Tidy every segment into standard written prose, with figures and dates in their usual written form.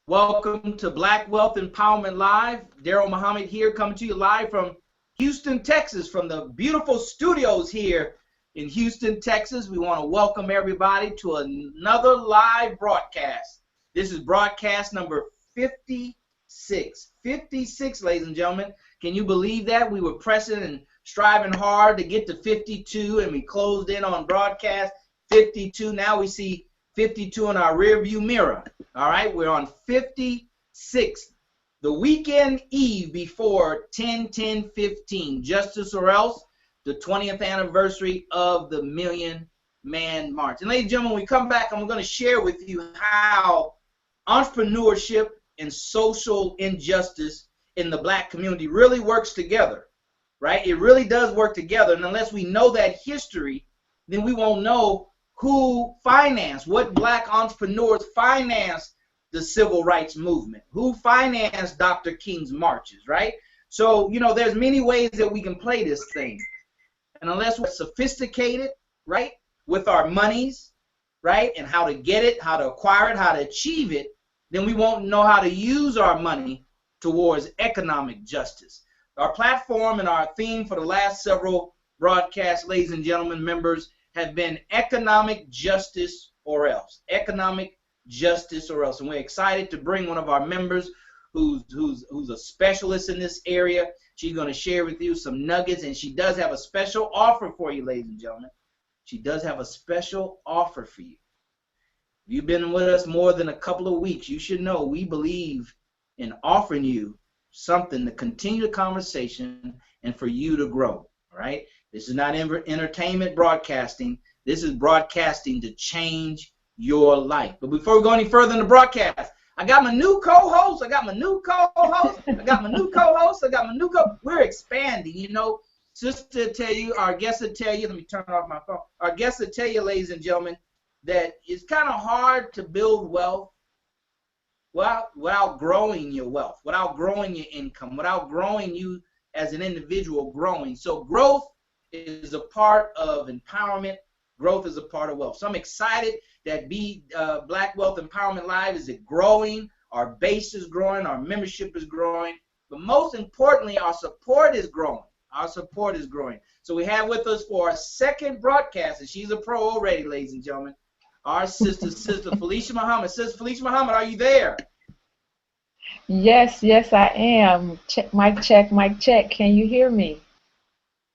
Welcome to Black Wealth Empowerment Live. Daryl Muhammad here, coming to you live from Houston, Texas, from the beautiful studios here in Houston, Texas. We want to welcome everybody to another live broadcast. This is broadcast number 56. 56, ladies and gentlemen. Can you believe that? We were pressing and striving hard to get to 52, and we closed in on broadcast 52. Now we see 52 in our rear view mirror. All right, we're on 56, the weekend eve before 10/10/15, Justice or Else, the 20th anniversary of the Million Man March. And ladies and gentlemen, when we come back, I'm going to share with you how entrepreneurship and social injustice in the black community really works together, right? It really does work together, and unless we know that history, then we won't know who financed, what black entrepreneurs financed the civil rights movement, who financed Dr. King's marches, right? So, there's many ways that we can play this thing. And unless we're sophisticated, right, with our monies, right, and how to get it, how to acquire it, how to achieve it, then we won't know how to use our money towards economic justice. Our platform and our theme for the last several broadcasts, ladies and gentlemen, members, have been economic justice or else. Economic justice or else. And we're excited to bring one of our members who's a specialist in this area. She's going to share with you some nuggets, and she does have a special offer for you, ladies and gentlemen. She does have a special offer for you. If you've been with us more than a couple of weeks, you should know we believe in offering you something to continue the conversation and for you to grow, all right? This is not entertainment broadcasting. This is broadcasting to change your life. But before we go any further in the broadcast, I got my new co-host. We're expanding, Sister to tell you, our guest will tell you, let me turn off my phone. Our guest will tell you, ladies and gentlemen, that it's kind of hard to build wealth without growing your wealth, without growing your income, without growing you as an individual growing. So growth is a part of empowerment. Growth is a part of wealth. So I'm excited that Black Wealth Empowerment Live is growing. Our base is growing. Our membership is growing. But most importantly, our support is growing. Our support is growing. So we have with us for our second broadcast, and she's a pro already, ladies and gentlemen, our Sister Felicia Muhammad. Sister Felicia Muhammad, are you there? Yes, I am. Mic check. Can you hear me?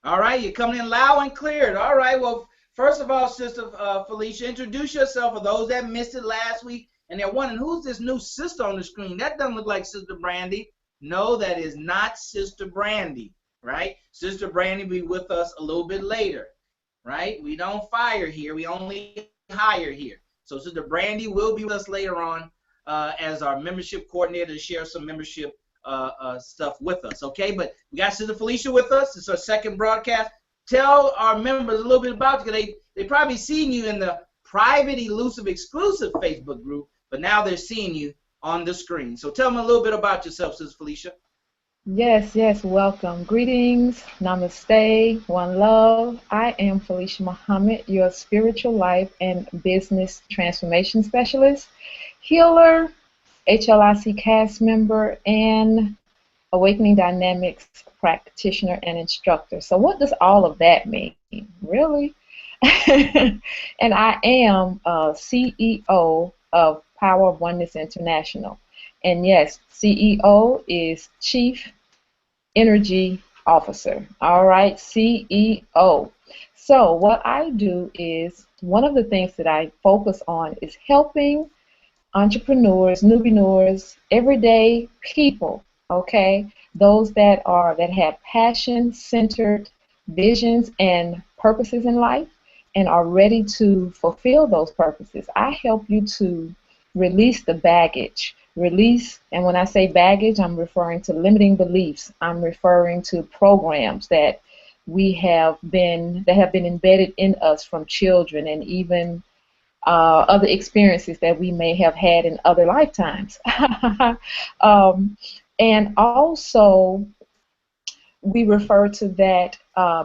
All right, you're coming in loud and clear. All right, well, first of all, Sister Felicia, introduce yourself for those that missed it last week, and they're wondering, who's this new sister on the screen? That doesn't look like Sister Brandy. No, that is not Sister Brandy, right? Sister Brandy will be with us a little bit later, right? We don't fire here. We only hire here. So Sister Brandy will be with us later on as our membership coordinator to share some membership stuff with us, okay? But we got Sister Felicia with us. It's our second broadcast. Tell our members a little bit about you. They probably seen you in the private, elusive, exclusive Facebook group, but now they're seeing you on the screen. So tell them a little bit about yourself, Sister Felicia. Yes, welcome. Greetings, namaste, one love. I am Felicia Muhammad, your spiritual life and business transformation specialist, healer, HLIC cast member, and Awakening Dynamics practitioner and instructor. So what does all of that mean? Really? And I am CEO of Power of Oneness International. And yes, CEO is Chief Energy Officer. All right, CEO. So what I do is, one of the things that I focus on is helping entrepreneurs, newbineurs, everyday people, okay, those that have passion-centered visions and purposes in life and are ready to fulfill those purposes. I help you to release the baggage. And when I say baggage, I'm referring to limiting beliefs. I'm referring to programs that have been embedded in us from children, and even other experiences that we may have had in other lifetimes. And also, we refer to that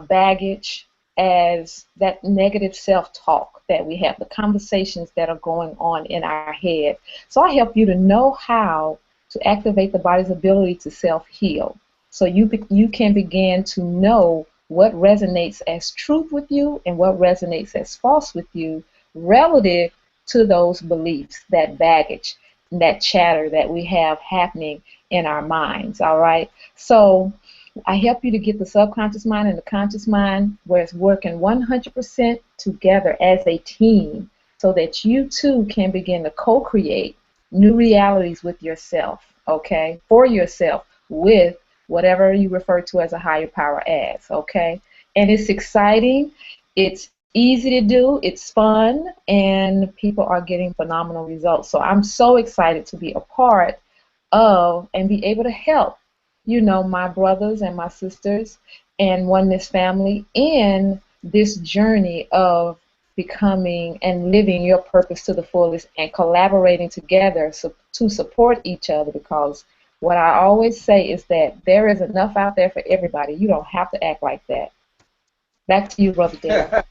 baggage as that negative self-talk that we have, the conversations that are going on in our head. So I help you to know how to activate the body's ability to self-heal. So you can begin to know what resonates as truth with you and what resonates as false with you relative to those beliefs, that baggage, that chatter that we have happening in our minds, all right? So I help you to get the subconscious mind and the conscious mind where it's working 100% together as a team so that you too can begin to co-create new realities with yourself, okay, for yourself with whatever you refer to as a higher power as, okay? And it's exciting, it's easy to do, it's fun, and people are getting phenomenal results. So I'm so excited to be a part of and be able to help, you know, my brothers and my sisters and Oneness family in this journey of becoming and living your purpose to the fullest and collaborating together to support each other, because what I always say is that there is enough out there for everybody. You don't have to act like that. Back to you, Brother Dale.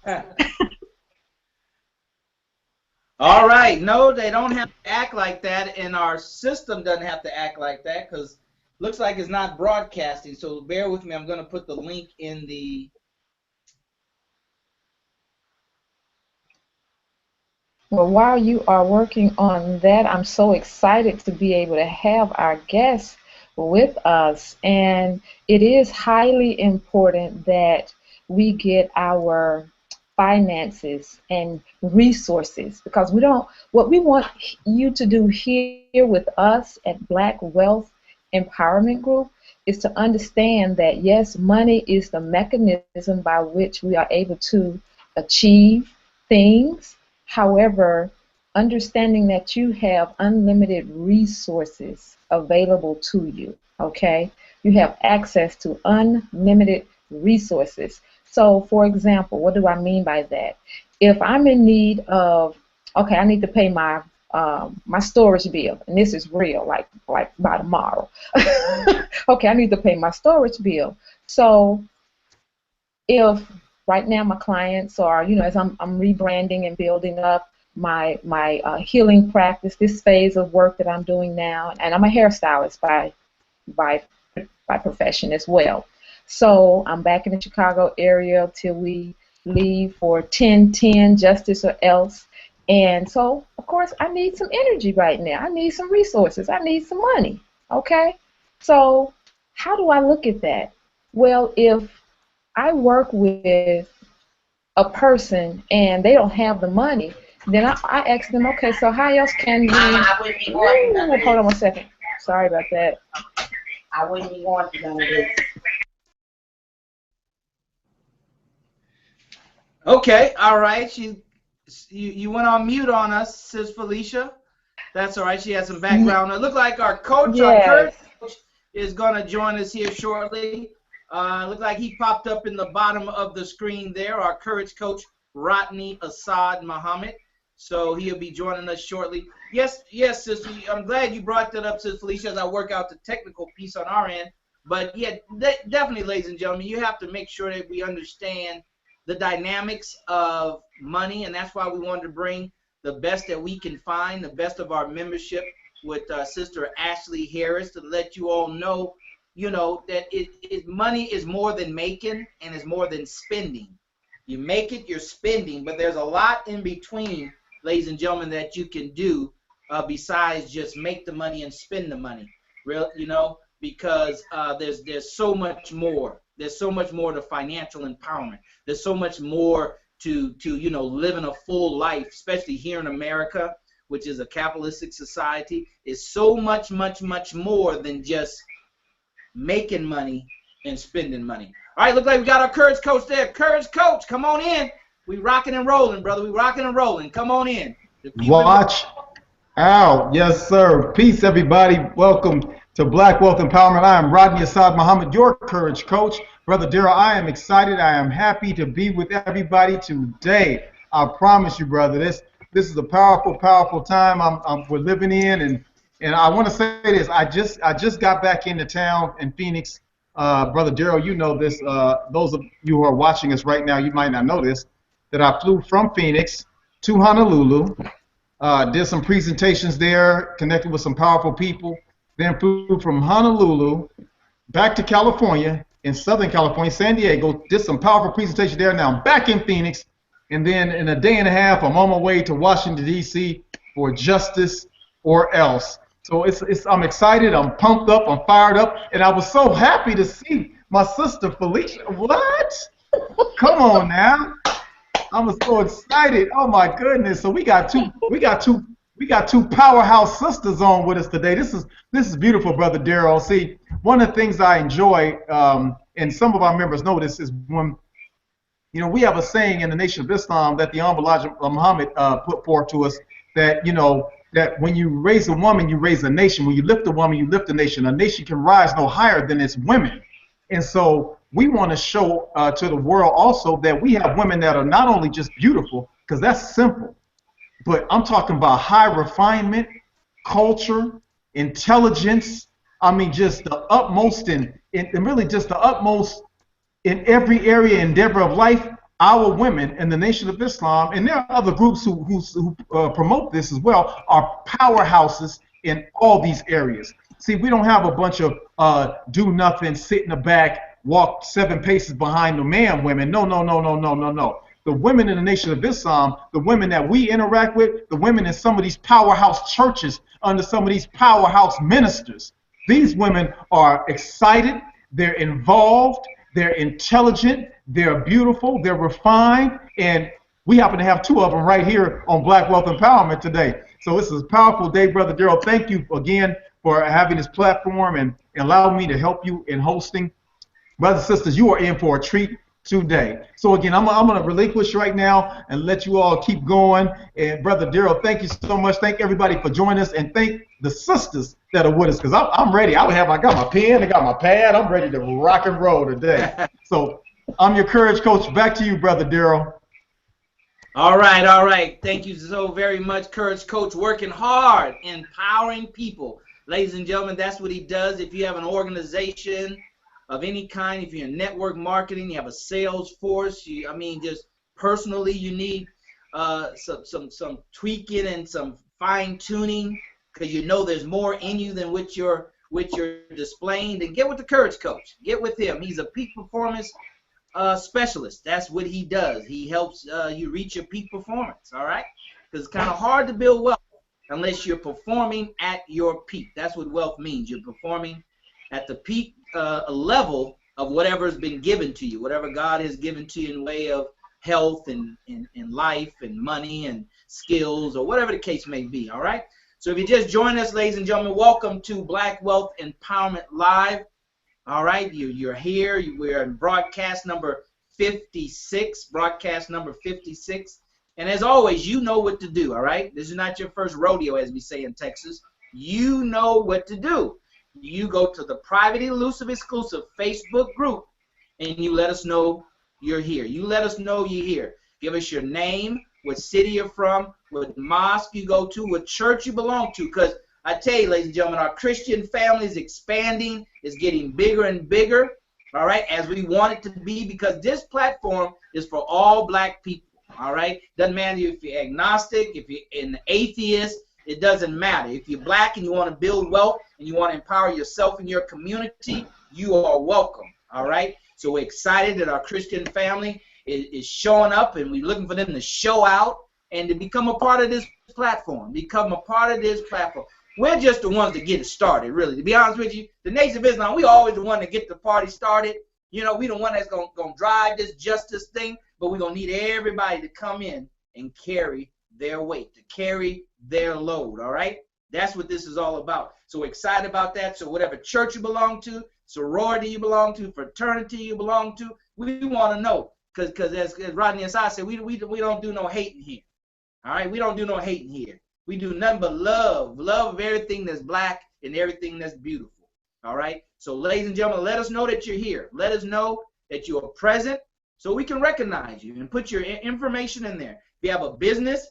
All right. No, they don't have to act like that, and our system doesn't have to act like that because looks like it's not broadcasting. So bear with me. I'm going to put the link in the... Well, while you are working on that, I'm so excited to be able to have our guests with us. And it is highly important that we get our finances and resources, because what we want you to do here with us at Black Wealth Empowerment Group is to understand that, yes, money is the mechanism by which we are able to achieve things. However, understanding that you have unlimited resources available to you, okay? You have access to unlimited resources. So, for example, what do I mean by that? If I'm in need of, okay, I need to pay my my storage bill, and this is real, like by tomorrow. Okay, I need to pay my storage bill. So, if right now my clients are, you know, as I'm rebranding and building up my healing practice, this phase of work that I'm doing now, and I'm a hairstylist by profession as well. So I'm back in the Chicago area till we leave for 10/10 Justice or Else. And so, of course, I need some energy right now. I need some resources. I need some money. Okay? So how do I look at that? Well, if I work with a person and they don't have the money, then I ask them, okay, so how else can we... Ooh, hold on one second. Sorry about that. I wouldn't be going to none of this. Okay, all right. You went on mute on us, Sis Felicia. That's all right. She has some background. It looked like our coach, our current coach, is going to join us here shortly. Looked like he popped up in the bottom of the screen there, our courage coach, Rodney Assad Muhammad. So he'll be joining us shortly. Yes, sister. I'm glad you brought that up, Sis Felicia, as I work out the technical piece on our end. But yeah, definitely, ladies and gentlemen, you have to make sure that we understand the dynamics of money, and that's why we wanted to bring the best that we can find, the best of our membership with Sister Ashley Harris, to let you all know, you know, that money is more than making and is more than spending. You make it, you're spending, but there's a lot in between, ladies and gentlemen, that you can do besides just make the money and spend the money. You know, because there's so much more. There's so much more to financial empowerment. There's so much more to you know, living a full life, especially here in America, which is a capitalistic society. Is so much more than just making money and spending money. All right, look like we got our courage coach there. Courage coach, come on in. We rocking and rolling, brother. We rocking and rolling. Come on in. Watch out. Yes, sir. Peace, everybody. Welcome to Black Wealth Empowerment. I am Rodney Assad Muhammad, your courage coach. Brother Darrell, I am excited. I am happy to be with everybody today. I promise you, brother, this is a powerful time we're living in, and I want to say this. I just got back into town in Phoenix Brother Daryl, you know this. Those of you who are watching us right now, you might not know this, that I flew from Phoenix to Honolulu, did some presentations there, connected with some powerful people, then flew from Honolulu back to California, in Southern California, San Diego, did some powerful presentation there. Now I'm back in Phoenix, and then in a day and a half, I'm on my way to Washington, D.C. for Justice or Else. So I'm excited, I'm pumped up, I'm fired up, and I was so happy to see my sister Felicia. What? Come on now. I was so excited. Oh my goodness. So we got two powerhouse sisters on with us today. This is beautiful, Brother Daryl. See, one of the things I enjoy, and some of our members know this, is when, you know, we have a saying in the Nation of Islam that the Honorable Elijah Muhammad put forth to us, that, you know, that when you raise a woman, you raise a nation. When you lift a woman, you lift a nation. A nation can rise no higher than its women. And so we want to show to the world also that we have women that are not only just beautiful, because that's simple, but I'm talking about high refinement, culture, intelligence. I mean, just the utmost and really just the utmost in every area endeavor of life. Our women in the Nation of Islam, and there are other groups who promote this as well, are powerhouses in all these areas. See, we don't have a bunch of do nothing, sit in the back, walk 7 paces behind the man women. No, no, no, no, no, no, no. The women in the Nation of Islam, the women that we interact with, the women in some of these powerhouse churches, under some of these powerhouse ministers, these women are excited, they're involved, they're intelligent, they're beautiful, they're refined, and we happen to have 2 of them right here on Black Wealth Empowerment today. So this is a powerful day, Brother Daryl. Thank you again for having this platform and allowing me to help you in hosting. Brothers and sisters, you are in for a treat today. So again, I'm going to relinquish right now and let you all keep going. And Brother Daryl, thank you so much. Thank everybody for joining us, and thank the sisters that are with us, because I'm ready. I got my pen, I got my pad. I'm ready to rock and roll today. So I'm your courage coach. Back to you, Brother Daryl. All right, all right. Thank you so very much, Courage Coach, working hard, empowering people. Ladies and gentlemen, that's what he does. If you have an organization of any kind, if you're in network marketing, you have a sales force, I mean, just personally you need some tweaking and some fine tuning, because you know there's more in you than what you're displaying, then get with the Courage Coach. Get with him. He's a peak performance specialist. That's what he does. He helps you reach your peak performance, all right? Because it's kind of hard to build wealth unless you're performing at your peak. That's what wealth means. You're performing at the peak level of whatever has been given to you, whatever God has given to you in way of health and life and money and skills, or whatever the case may be, all right? So if you just joined us, ladies and gentlemen, welcome to Black Wealth Empowerment Live. All right, you're here. We're in broadcast number 56, And as always, you know what to do, all right? This is not your first rodeo, as we say in Texas. You know what to do. You go to the private, elusive, exclusive Facebook group, and you let us know you're here. You let us know you're here. Give us your name, what city you're from, what mosque you go to, what church you belong to, because I tell you, ladies and gentlemen, our Christian family is expanding, is getting bigger and bigger, all right, as we want it to be, because this platform is for all black people, all right? Doesn't matter if you're agnostic, if you're an atheist, it doesn't matter. If you're black and you want to build wealth and you want to empower yourself and your community, you are welcome, all right? So we're excited that our Christian family is showing up, and we're looking for them to show out and to become a part of this platform, We're just the ones that get it started, really. To be honest with you, the Nation of Islam, we always the one to get the party started. You know, we the one that's going to drive this justice thing, but we're going to need everybody to come in and carry their weight, to carry their load, all right? That's what this is all about. So we're excited about that. So whatever church you belong to, sorority you belong to, fraternity you belong to, we want to know. Because as Rodney and I said, we don't do no hating here. All right? We don't do no hating here. We do nothing but love of everything that's black and everything that's beautiful. All right? So ladies and gentlemen, let us know that you're here. Let us know that you are present so we can recognize you and put your information in there. If you have a business,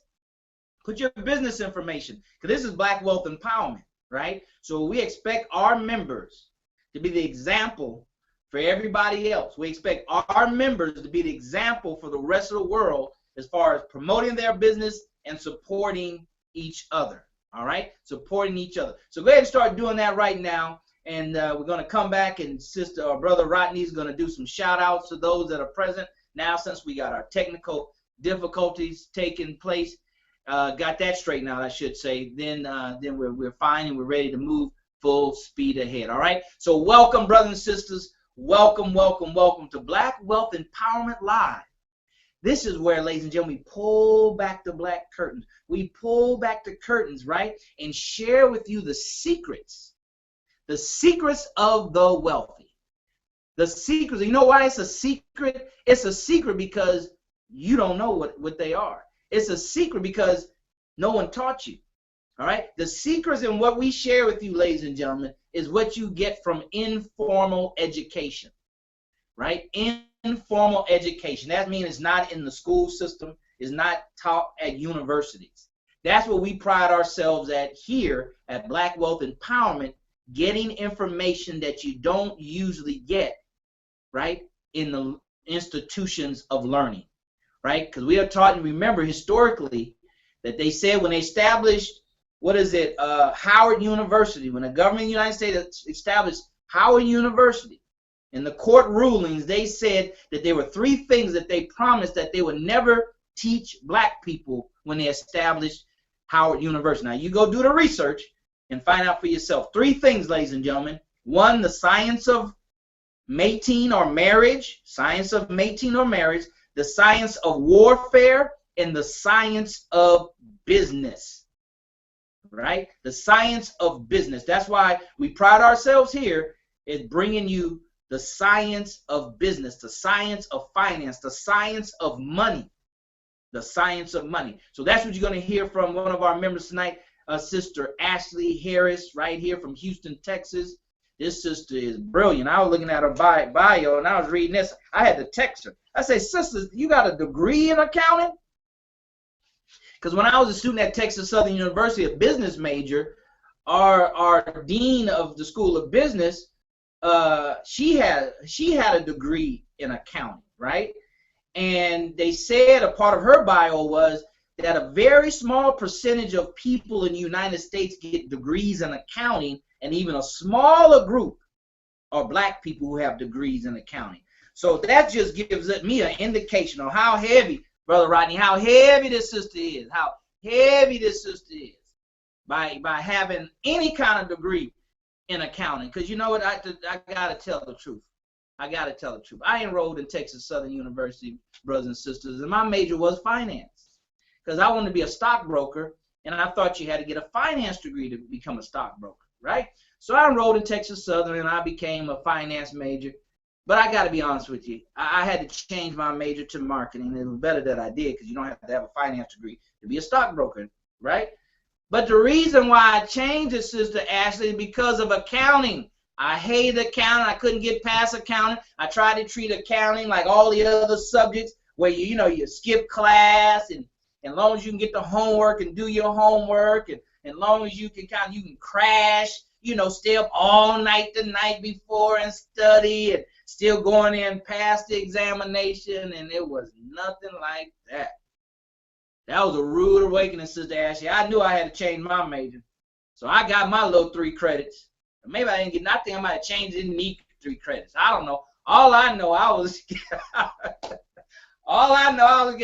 put your business information, because this is Black Wealth Empowerment, right? So we expect our members to be the example for everybody else. We expect our members to be the example for the rest of the world as far as promoting their business and supporting each other. All right, supporting each other. So go ahead and start doing that right now. And we're going to come back, and Sister or Brother Rodney is going to do some shout outs to those that are present. Now, since we got our technical difficulties taking place, got that straightened out, I should say, then we're fine and we're ready to move full speed ahead. All right. So welcome, brothers and sisters. Welcome, welcome, welcome to Black Wealth Empowerment Live. This is where, ladies and gentlemen, we pull back the black curtains. We pull back the curtains, right, and share with you the secrets of the wealthy. The secrets. You know why it's a secret? It's a secret because you don't know what they are. It's a secret because no one taught you. All right? The secrets in what we share with you, ladies and gentlemen, is what you get from informal education, right? Informal education. That means it's not in the school system. It's not taught at universities. That's what we pride ourselves at here at Black Wealth Empowerment, getting information that you don't usually get, right, in the institutions of learning, right? Because we are taught, and remember historically that they said when they established, Howard University, when the government of the United States established Howard University, in the court rulings, they said that there were 3 things that they promised that they would never teach black people when they established Howard University. Now, you go do the research and find out for yourself. 3 things, ladies and gentlemen. 1, the science of mating or marriage, the science of warfare, and the science of business, right? The science of business. That's why we pride ourselves here in bringing you the science of business, the science of finance, the science of money, the science of money. So that's what you're going to hear from one of our members tonight, Sister Ashley Harris, right here from Houston, Texas. This sister is brilliant. I was looking at her bio, and I was reading this. I had to text her. I say, sister, you got a degree in accounting? Because when I was a student at Texas Southern University, a business major, our dean of the School of Business, she had a degree in accounting, right? And they said a part of her bio was that a very small percentage of people in the United States get degrees in accounting, and even a smaller group are black people who have degrees in accounting. So that just gives me an indication of how heavy, Brother Rodney, how heavy this sister is, by having any kind of degree in accounting. Because you know what, I got to tell the truth. I enrolled in Texas Southern University, brothers and sisters, and my major was finance. Because I wanted to be a stockbroker, and I thought you had to get a finance degree to become a stockbroker, right? So I enrolled in Texas Southern, and I became a finance major. But I got to be honest with you, I had to change my major to marketing. It was better that I did, because you don't have to have a finance degree to be a stockbroker, right? But the reason why I changed it, Sister Ashley, is because of accounting. I hated accounting. I couldn't get past accounting. I tried to treat accounting like all the other subjects where you skip class, and as long as you can get the homework and do your homework, and as long as you can crash, stay up all night the night before and study, and still going in past the examination, and it was nothing like that. That was a rude awakening, Sister Ashley. I knew I had to change my major. So I got my little 3 credits. Maybe I didn't get nothing. I might have changed, didn't need 3 credits. I don't know. All I know, I was getting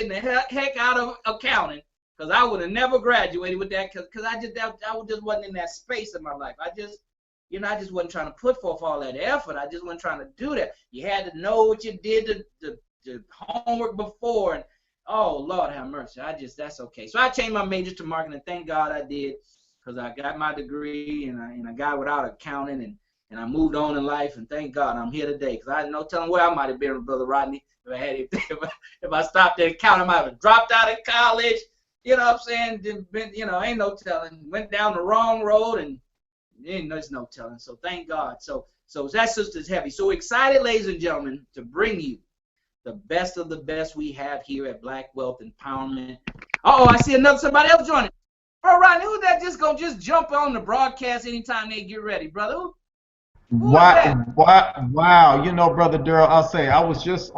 the heck out of accounting, because I would have never graduated with that, because I just wasn't in that space in my life. I just wasn't trying to put forth all that effort. I just wasn't trying to do that. You had to know what you did the homework before, and oh, Lord have mercy. That's okay. So I changed my major to marketing, and thank God I did, because I got my degree, and I got without accounting, and I moved on in life, and thank God I'm here today, because I had no telling where I might have been with Brother Rodney if I stopped at accounting. I might have dropped out of college, you know what I'm saying? Ain't no telling. Went down the wrong road, and there's no telling. So thank God. So that sister's heavy. So excited, ladies and gentlemen, to bring you the best of the best we have here at Black Wealth Empowerment. I see somebody else joining. Bro, Rodney, who's that just gonna jump on the broadcast anytime they get ready, brother? Who is that? Wow. You know, Brother Daryl, I'll say, I was just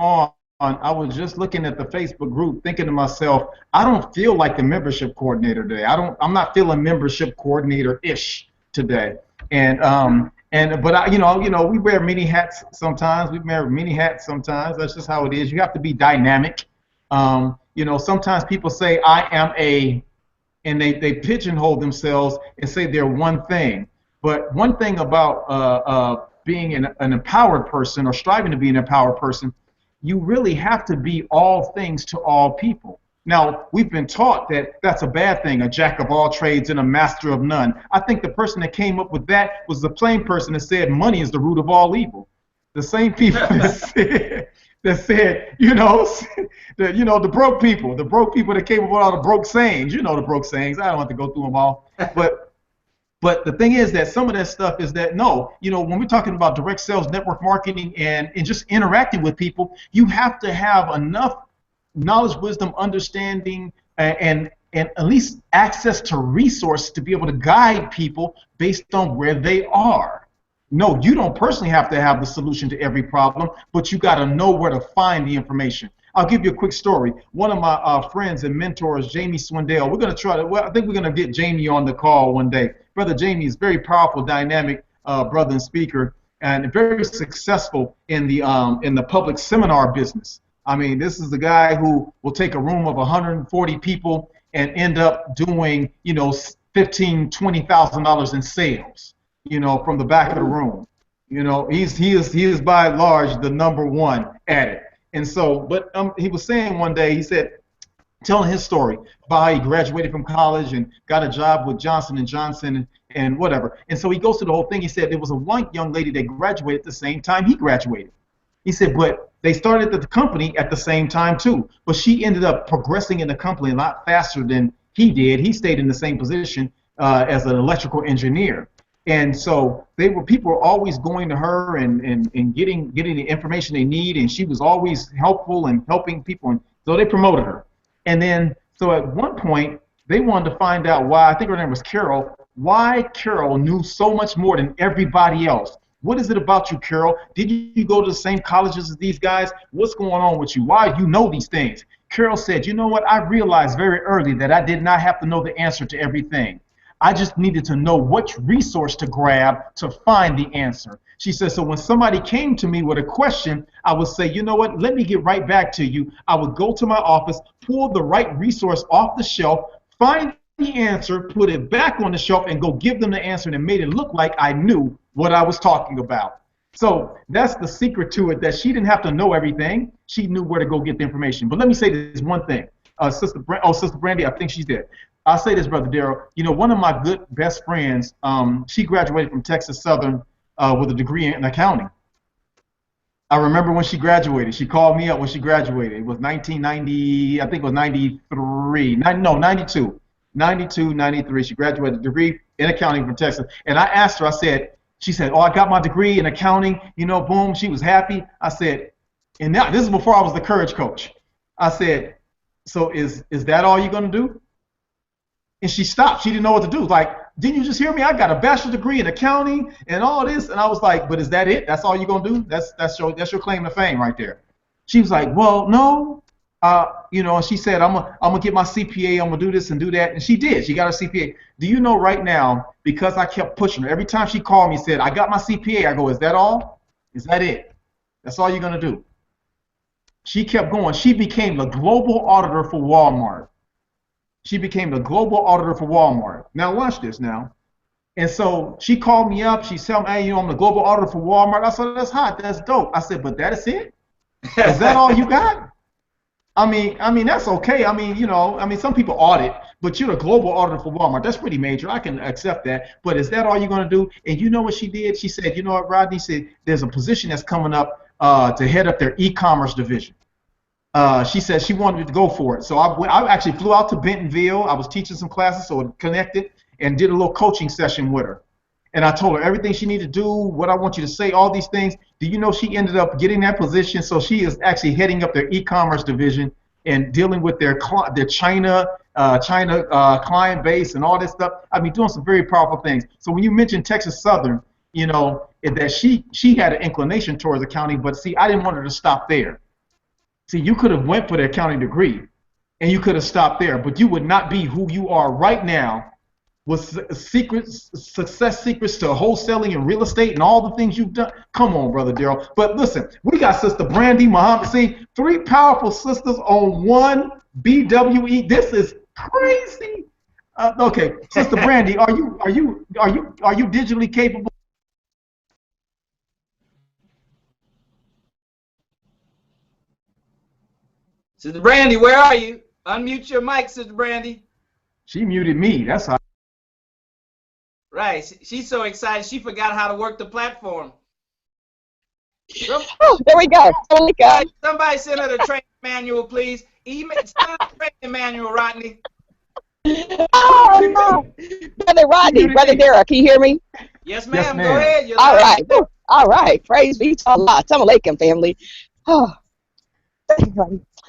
looking at the Facebook group thinking to myself, I don't feel like the membership coordinator today. I'm not feeling membership coordinator-ish today. But we wear many hats sometimes. We wear many hats sometimes. That's just how it is. You have to be dynamic. Sometimes people say I am and they pigeonhole themselves and say they're one thing. But one thing about being an empowered person or striving to be an empowered person, you really have to be all things to all people. Now, we've been taught that that's a bad thing, a jack of all trades and a master of none. I think the person that came up with that was the plain person that said money is the root of all evil. The same people that said, the broke people that came up with all the broke sayings. You know the broke sayings. I don't have to go through them all. But the thing is that some of that stuff is that, no, when we're talking about direct sales, network marketing, and just interacting with people, you have to have enough knowledge, wisdom, understanding, and at least access to resources to be able to guide people based on where they are. No, you don't personally have to have the solution to every problem, but you got to know where to find the information. I'll give you a quick story. One of my friends and mentors, Jamie Swindell, I think we're going to get Jamie on the call one day. Brother Jamie is very powerful, dynamic brother and speaker, and very successful in the public seminar business. I mean, this is the guy who will take a room of 140 people and end up doing, $15,000, $20,000 in sales, from the back of the room. He is by and large the number one at it. And so, but he was saying one day, he said, telling his story about how he graduated from college and got a job with Johnson & Johnson and whatever. And so he goes through the whole thing. He said there was a one young lady that graduated at the same time he graduated. He said, but they started at the company at the same time too. But she ended up progressing in the company a lot faster than he did. He stayed in the same position as an electrical engineer. And so people were always going to her and getting the information they need, and she was always helpful and helping people, and so they promoted her. And then so at one point they wanted to find out why, I think her name was Carol, why Carol knew so much more than everybody else. What is it about you, Carol? Did you go to the same colleges as these guys? What's going on with you? Why do you know these things? Carol said, you know what, I realized very early that I did not have to know the answer to everything. I just needed to know which resource to grab to find the answer. She said, so when somebody came to me with a question, I would say, you know what, let me get right back to you. I would go to my office, pull the right resource off the shelf, find the answer, put it back on the shelf, and go give them the answer, and it made it look like I knew what I was talking about. So that's the secret to it, that she didn't have to know everything. She knew where to go get the information. But let me say this one thing. Sister Brandy, I think she's there. I'll say this, Brother Daryl. One of my good best friends, she graduated from Texas Southern with a degree in accounting. I remember when she graduated. She called me up when she graduated. It was 1990, I think it was 93. 92. 92, 93. She graduated with a degree in accounting from Texas. And I asked her, she said, oh, I got my degree in accounting. Boom. She was happy. I said, and now this is before I was the courage coach. I said, so is that all you're going to do? And she stopped. She didn't know what to do. Like, didn't you just hear me? I got a bachelor's degree in accounting and all this. And I was like, but is that it? That's all you're going to do? That's your claim to fame right there. She was like, well, no. And she said, I'm gonna get my CPA. I'm going to do this and do that. And she did. She got her CPA. Do you know right now, because I kept pushing her, every time she called me and said, I got my CPA, I go, is that all? Is that it? That's all you're going to do? She kept going. She became the global auditor for Walmart. She became the global auditor for Walmart. Now watch this now. And so she called me up. She said, hey, I'm the global auditor for Walmart. I said, that's hot. That's dope. I said, but that is it? Is that all you got? I mean, that's okay. Some people audit, but you're the global auditor for Walmart. That's pretty major. I can accept that. But is that all you're going to do? And you know what she did? She said, you know what, Rodney said, there's a position that's coming up to head up their e-commerce division. She said she wanted to go for it. So I actually flew out to Bentonville. I was teaching some classes, so I connected and did a little coaching session with her. And I told her everything she needed to do, what I want you to say, all these things. Do you know she ended up getting that position? So she is actually heading up their e-commerce division and dealing with their China client base and all this stuff. I mean, doing some very powerful things. So when you mentioned Texas Southern, you know, that she had an inclination towards accounting, but see, I didn't want her to stop there. See, you could have went for the accounting degree, and you could have stopped there, but you would not be who you are right now with success secrets to wholesaling and real estate and all the things you've done. Come on, Brother Daryl. But listen, we got Sister Brandy Muhammad. See, 3 powerful sisters on one BWE. This is crazy. Okay, Sister Brandy, are you digitally capable? Sister Brandy, where are you? Unmute your mic, Sister Brandy. She muted me. That's how. Right. She's so excited she forgot how to work the platform. Oh, there we go. Somebody send her the training manual, please. Send her the training manual, Rodney. Oh, no. Brother Rodney, Brother Derek, can you hear me? Yes, ma'am. Yes, ma'am. Go ahead. You're All live. right. All right. Praise be to Allah. Assalamu alaikum, family. Oh.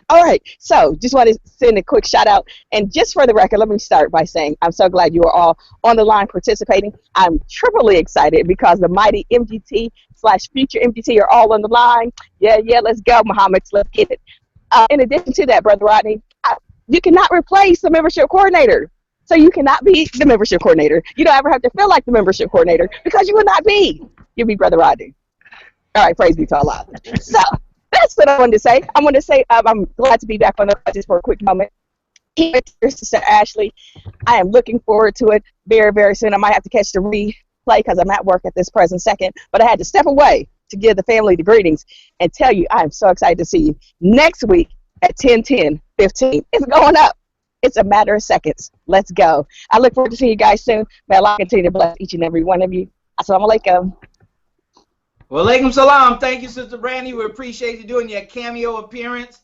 All right, so just want to send a quick shout out, and just for the record, let me start by saying I'm so glad you are all on the line participating. I'm triply excited because the mighty MGT/future MGT are all on the line. Yeah, let's go, Muhammad, let's get it. In addition to that, Brother Rodney, you cannot replace the membership coordinator. So you cannot be the membership coordinator. You don't ever have to feel like the membership coordinator because you will not be. You'll be Brother Rodney. All right, praise be to Allah. So that's what I wanted to say. I want to say I'm glad to be back on the just for a quick moment. Here, Sister Ashley, I am looking forward to it very, very soon. I might have to catch the replay because I'm at work at this present second, but I had to step away to give the family the greetings and tell you I am so excited to see you next week at 10/10/15. It's going up. It's a matter of seconds. Let's go. I look forward to seeing you guys soon. May Allah continue to bless each and every one of you. Assalamu alaikum. Well, alaikum salam. Thank you, Sister Brandy. We appreciate you doing your cameo appearance.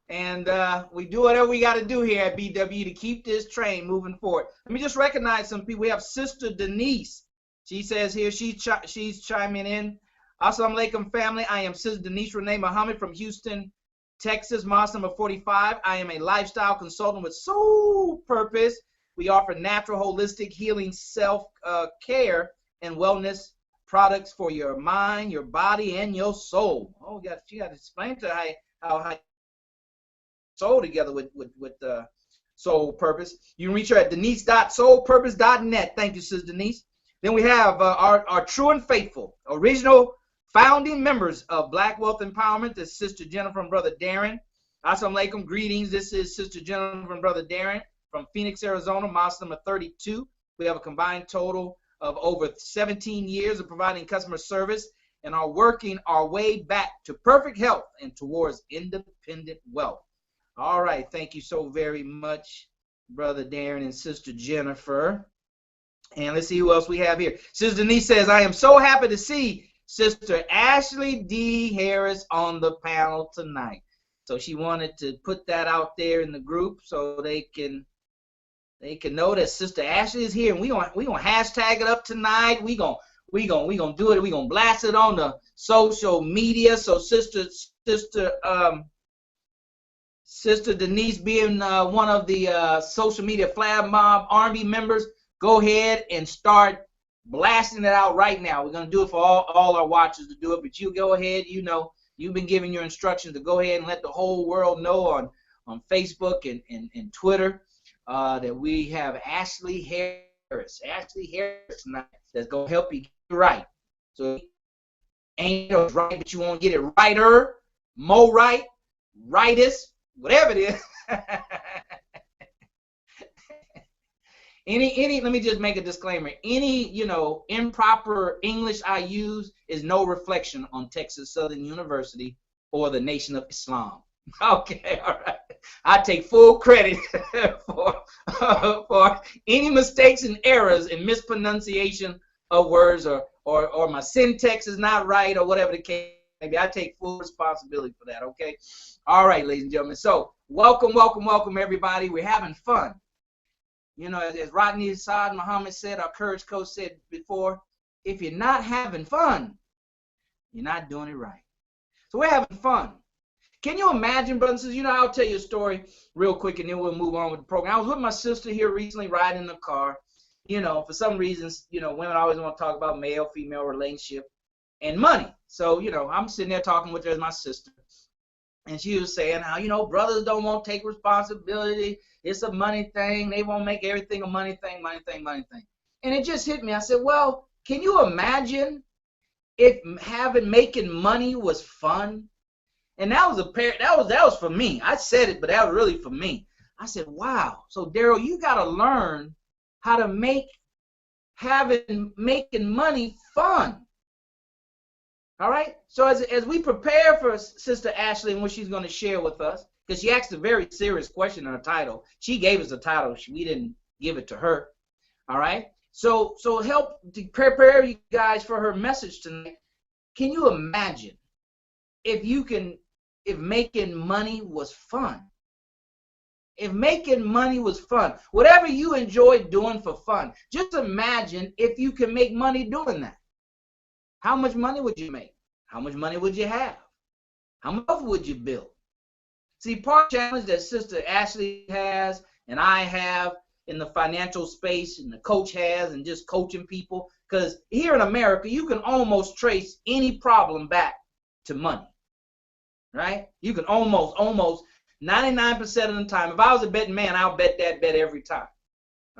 And we do whatever we got to do here at BW to keep this train moving forward. Let me just recognize some people. We have Sister Denise. She says here she's chiming in. Assalamu alaikum, family. I am Sister Denise Renee Muhammad from Houston, Texas, Mosque number 45. I am a lifestyle consultant with Soul Purpose. We offer natural, holistic, healing, self-care, and wellness products for your mind, your body, and your soul. Oh, you got to explain to her how soul together with Soul Purpose. You can reach her at denise.soulpurpose.net. Thank you, Sister Denise. Then we have our true and faithful, original founding members of Black Wealth Empowerment. This is Sister Jennifer and Brother Darren. Assalamu alaikum. Greetings. This is Sister Jennifer and Brother Darren from Phoenix, Arizona, Mosque number 32. We have a combined total of over 17 years of providing customer service and are working our way back to perfect health and towards independent wealth. All right. Thank you so very much, Brother Darren and Sister Jennifer. And let's see who else we have here. Sister Denise says, I am so happy to see Sister Ashley D. Harris on the panel tonight. So she wanted to put that out there in the group so they can know that Sister Ashley is here, and we gonna hashtag it up tonight. We gonna do it. We gonna blast it on the social media. So Sister Denise, being one of the social media Flab Mob Army members, go ahead and start blasting it out right now. We're gonna do it for all our watchers to do it, but you go ahead. You know, you've been giving your instructions to go ahead and let the whole world know on Facebook and Twitter. That we have Ashley Harris tonight that's going to help you get it right. So ain't no right, but you want to get it righter, more right, rightest, whatever it is. Let me just make a disclaimer. Any, improper English I use is no reflection on Texas Southern University or the Nation of Islam. Okay, all right. I take full credit for any mistakes and errors and mispronunciation of words or my syntax is not right or whatever the case may be. I take full responsibility for that, okay? All right, ladies and gentlemen. So welcome everybody. We're having fun. As Rodney Saad Muhammad said, our courage coach said before, if you're not having fun, you're not doing it right. So we're having fun. Can you imagine, brothers and sisters? I'll tell you a story real quick and then we'll move on with the program. I was with my sister here recently riding in the car, you know, for some reasons, you know, women always want to talk about male-female relationship and money. So, you know, I'm sitting there talking with her as my sister. And she was saying how, you know, brothers don't want to take responsibility. It's a money thing. They won't make everything a money thing, money thing, money thing. And it just hit me. I said, well, can you imagine if making money was fun? And that was for me. I said it, but that was really for me. I said, wow. So Daryl, you got to learn how to make making money fun. All right. So as we prepare for Sister Ashley and what she's going to share with us, because she asked a very serious question in her title. She gave us a title. We didn't give it to her. All right. So help to prepare you guys for her message tonight. Can you imagine if making money was fun? If making money was fun, whatever you enjoy doing for fun, just imagine if you can make money doing that. How much money would you make? How much money would you have? How much would you build? See, part of the challenge that Sister Ashley has and I have in the financial space and the coach has and just coaching people, because here in America, you can almost trace any problem back to money, right? You can almost 99% of the time. If I was a betting man, I'll bet that bet every time,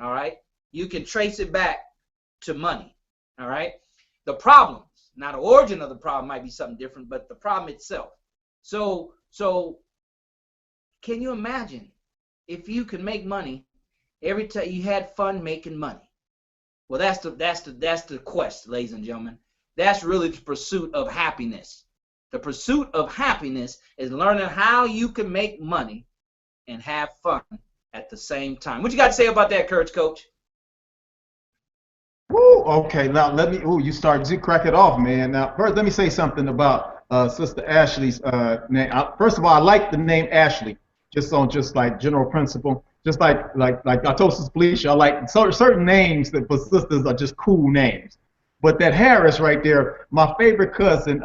all right? You can trace it back to money, all right? The problems, now the origin of the problem might be something different, but the problem itself. So can you imagine if you could make money every time you had fun making money? Well, that's the quest, ladies and gentlemen. That's really the pursuit of happiness. The pursuit of happiness is learning how you can make money and have fun at the same time. What you got to say about that, Coach? Woo, okay, now you started to crack it off, man. Now, first, let me say something about Sister Ashley's name. First of all, I like the name Ashley, just like general principle. Just like I told Sister Felicia, I like certain names that for sisters are just cool names. But that Harris right there, my favorite cousin,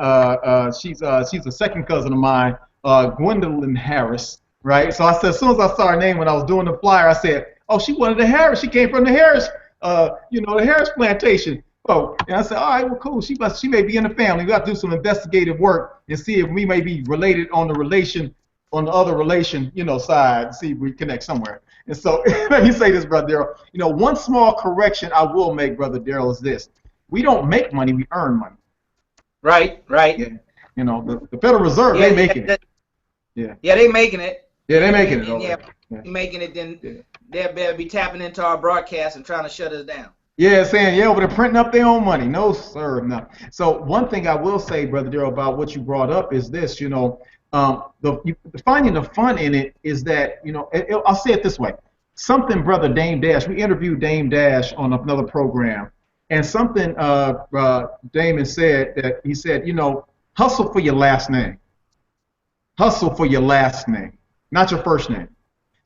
she's a second cousin of mine, Gwendolyn Harris, right? So I said, as soon as I saw her name when I was doing the flyer, I said, oh, she one of the Harris. She came from the Harris, the Harris plantation. Oh, and I said, all right, well, cool. She may be in the family. We got to do some investigative work and see if we may be related on the other relation, side, see if we connect somewhere. And so let me say this, Brother Daryl. One small correction I will make, Brother Daryl, is this. We don't make money, we earn money. Right. Yeah. The Federal Reserve, they making it. Yeah. Yeah, they making it. Yeah, they making it. Yeah, making it, then they better be tapping into our broadcast and trying to shut us down. Yeah, saying, but they're printing up their own money. No, sir, no. So one thing I will say, Brother Daryl, about what you brought up is this, finding the fun in it is that, I'll say it this way. Something Brother Dame Dash, we interviewed Dame Dash on another program, and something Damon said, that he said, hustle for your last name. Hustle for your last name, not your first name.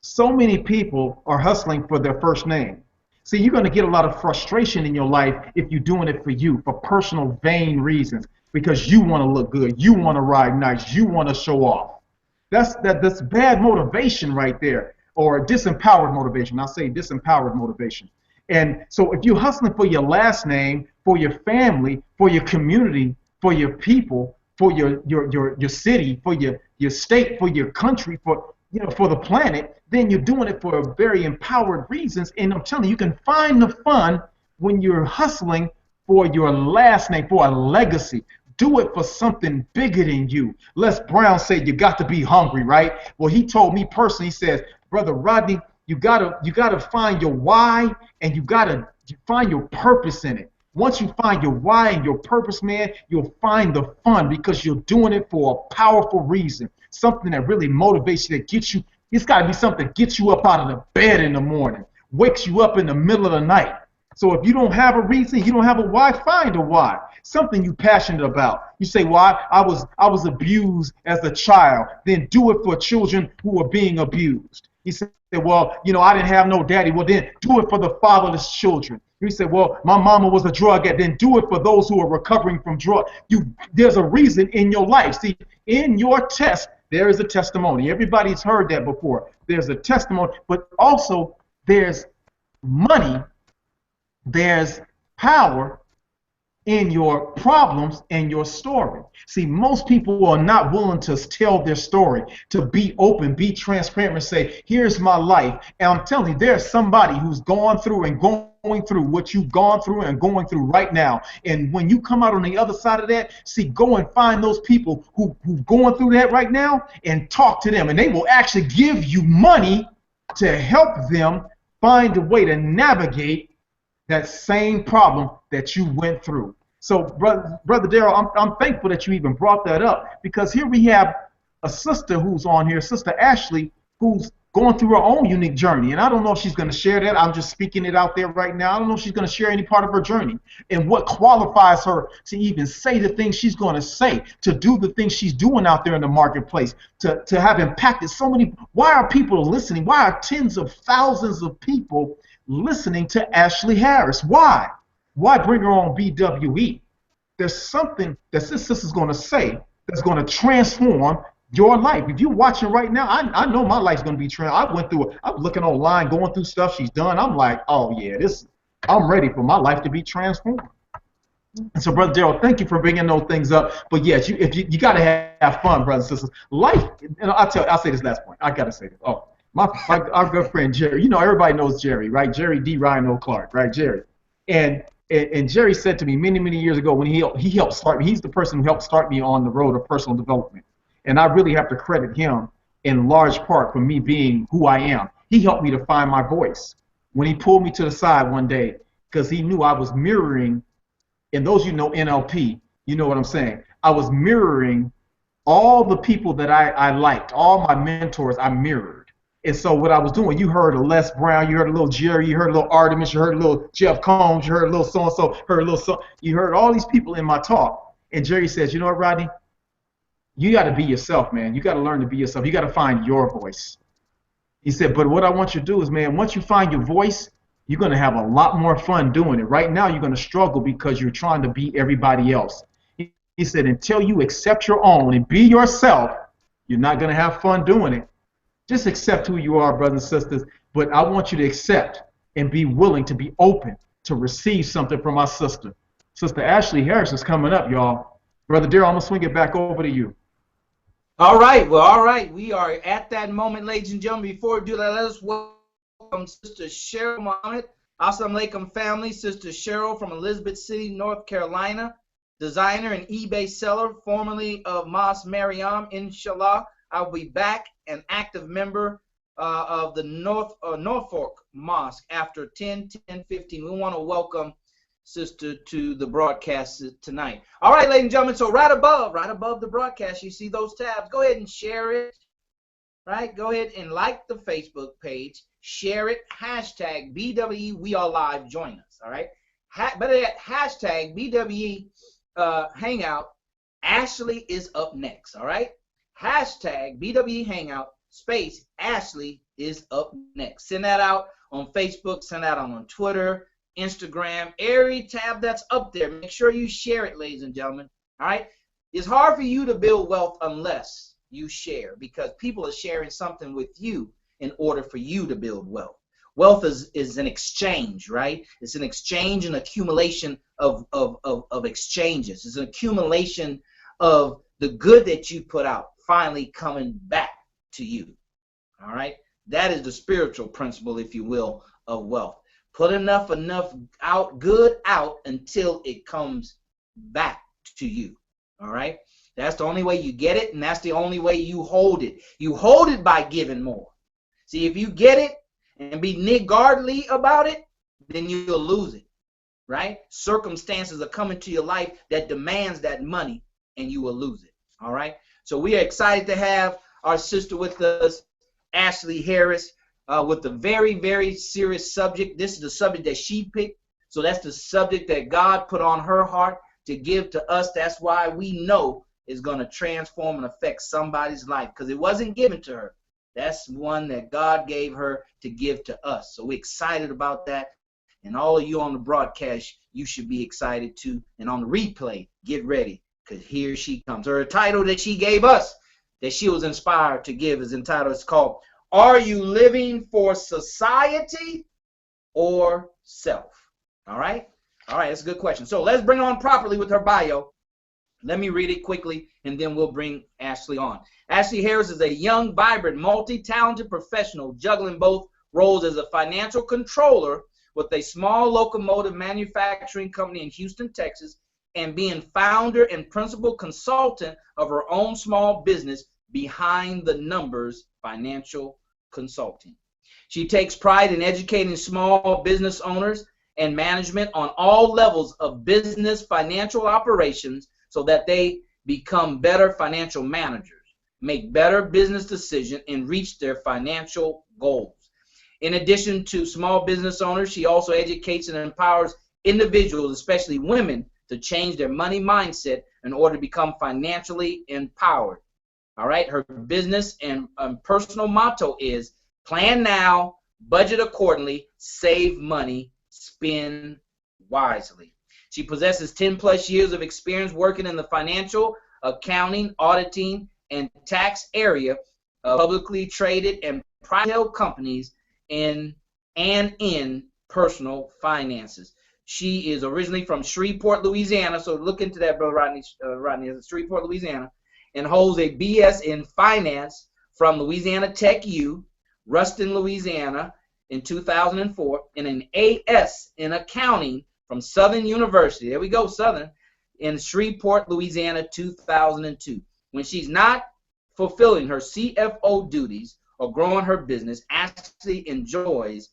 So many people are hustling for their first name. See, you're going to get a lot of frustration in your life if you're doing it for you, for personal vain reasons, because you want to look good, you want to ride nice, you want to show off. That's bad motivation right there, or disempowered motivation. I'll say disempowered motivation. And so if you're hustling for your last name, for your family, for your community, for your people, for your city, for your state, for your country, for the planet, then you're doing it for very empowered reasons. And I'm telling you, you can find the fun when you're hustling for your last name, for a legacy. Do it for something bigger than you. Les Brown said you got to be hungry, right? Well, he told me personally, he says, Brother Rodney, you gotta find your why, and you gotta find your purpose in it. Once you find your why and your purpose, man, you'll find the fun because you're doing it for a powerful reason. Something that really motivates you, that gets you. It's got to be something that gets you up out of the bed in the morning, wakes you up in the middle of the night. So if you don't have a reason, you don't have a why, find a why. Something you're passionate about. You say, well, I was abused as a child. Then do it for children who are being abused. He said, well, I didn't have no daddy. Well, then do it for the fatherless children. You said, well, my mama was a drug addict. Then do it for those who are recovering from drug. There's a reason in your life. See, in your test, there is a testimony. Everybody's heard that before. There's a testimony, but also there's money there's power in your problems and your story. See, most people are not willing to tell their story, to be open, be transparent, and say, here's my life. And I'm telling you, there's somebody who's gone through and going through what you've gone through and going through right now. And when you come out on the other side of that, see, go and find those people who've going through that right now and talk to them. And they will actually give you money to help them find a way to navigate that same problem that you went through. So, Brother Darrell, I'm thankful that you even brought that up, because here we have a sister who's on here, Sister Ashley, who's going through her own unique journey. And I don't know if she's going to share that. I'm just speaking it out there right now. I don't know if she's going to share any part of her journey and what qualifies her to even say the things she's going to say, to do the things she's doing out there in the marketplace, to have impacted so many. Why are people listening? Why are tens of thousands of people listening to Ashley Harris? Why? Why bring her on BWE? There's something that this sister's going to say that's going to transform your life. If you're watching right now, I know my life's going to be transformed. I went through it. I'm looking online, going through stuff she's done. I'm like, oh yeah, I'm ready for my life to be transformed. And so, Brother Darrell, thank you for bringing those things up. But yes, you got to have fun, brothers and sisters. Life, and I'll say this last point. I got to say this. Oh, our good friend Jerry. You know, everybody knows Jerry, right? Jerry D. Ryan O. Clark, right? Jerry. And Jerry said to me many, many years ago when he helped start me, he's the person who helped start me on the road of personal development. And I really have to credit him in large part for me being who I am. He helped me to find my voice. When he pulled me to the side one day, because he knew I was mirroring, and those you know NLP, you know what I'm saying. I was mirroring all the people that I liked, all my mentors I mirrored. And so what I was doing, you heard a Les Brown, you heard a little Jerry, you heard a little Artemis, you heard a little Jeff Combs, you heard a little so-and-so, heard a little so. You heard all these people in my talk. And Jerry says, you know what, Rodney? You got to be yourself, man. You got to learn to be yourself. You got to find your voice. He said, but what I want you to do is, man, once you find your voice, you're going to have a lot more fun doing it. Right now, you're going to struggle because you're trying to be everybody else. He said, until you accept your own and be yourself, you're not going to have fun doing it. Just accept who you are, brothers and sisters. But I want you to accept and be willing to be open to receive something from our sister. Sister Ashley Harris is coming up, y'all. Brother Darrell, I'm going to swing it back over to you. All right. Well, all right. We are at that moment, ladies and gentlemen. Before we do that, let us welcome Sister Cheryl Muhammad, Assalamu alaikum family. Sister Cheryl from Elizabeth City, North Carolina, designer and eBay seller, formerly of Mas Mariam, inshallah. I'll be back, an active member of the Norfolk Mosque after 10:15. We want to welcome Sister to the broadcast tonight. All right, ladies and gentlemen, so right above the broadcast, you see those tabs. Go ahead and share it, right? Go ahead and like the Facebook page, share it, hashtag BWE We Are Live, join us, all right? Better yet, hashtag BWE Hangout, Ashley is up next, all right? Hashtag BWE Hangout, space, Ashley is up next. Send that out on Facebook, send that out on Twitter, Instagram, every tab that's up there. Make sure you share it, ladies and gentlemen. All right? It's hard for you to build wealth unless you share, because people are sharing something with you in order for you to build wealth. Wealth is an exchange, right? It's an exchange and accumulation of exchanges. It's an accumulation of the good that you put out finally coming back to you. All right? That is the spiritual principle, if you will, of wealth. Put enough good out until it comes back to you. All right? That's the only way you get it, and that's the only way you hold it. You hold it by giving more. See, if you get it and be niggardly about it, then you'll lose it. Right? Circumstances are coming to your life that demands that money, and you will lose it. All right? So we are excited to have our sister with us, Ashley Harris, with a very, very serious subject. This is the subject that she picked. So that's the subject that God put on her heart to give to us. That's why we know it's going to transform and affect somebody's life, because it wasn't given to her. That's one that God gave her to give to us. So we're excited about that. And all of you on the broadcast, you should be excited too. And on the replay, get ready, because here she comes. Her title that she gave us, that she was inspired to give, is entitled, it's called, Are You Living for Society or Self? All right? All right, that's a good question. So let's bring on properly with her bio. Let me read it quickly, and then we'll bring Ashley on. Ashley Harris is a young, vibrant, multi-talented professional juggling both roles as a financial controller with a small locomotive manufacturing company in Houston, Texas, and being founder and principal consultant of her own small business, Behind the Numbers Financial Consulting. She takes pride in educating small business owners and management on all levels of business financial operations so that they become better financial managers, make better business decisions, and reach their financial goals. In addition to small business owners, she also educates and empowers individuals, especially women, to change their money mindset in order to become financially empowered. All right, her business and personal motto is plan now, budget accordingly, save money, spend wisely. She possesses 10 plus years of experience working in the financial, accounting, auditing, and tax area of publicly traded and privately held companies in personal finances. She is originally from Shreveport, Louisiana, so look into that, Brother Rodney. Rodney is Shreveport, Louisiana, and holds a BS in finance from Louisiana Tech U, Ruston, Louisiana, in 2004, and an AS in accounting from Southern University. There we go, Southern, in Shreveport, Louisiana, 2002. When she's not fulfilling her CFO duties or growing her business, Ashley enjoys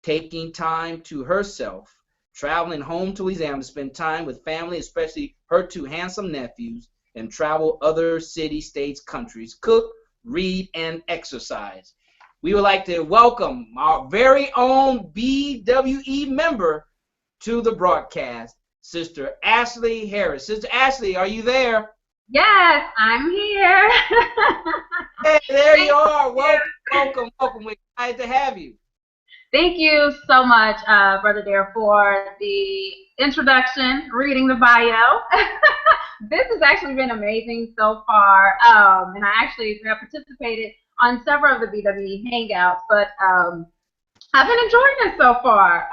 taking time to herself, traveling home to Louisiana to spend time with family, especially her two handsome nephews, and travel other cities, states, countries, cook, read, and exercise. We would like to welcome our very own BWE member to the broadcast, Sister Ashley Harris. Sister Ashley, are you there? Yes, I'm here. Hey, there you are. Welcome. We're excited to have you. Thank you so much, Brother Dare, for the introduction, reading the bio. This has actually been amazing so far, and I actually have participated on several of the BWE Hangouts, but I've been enjoying this so far,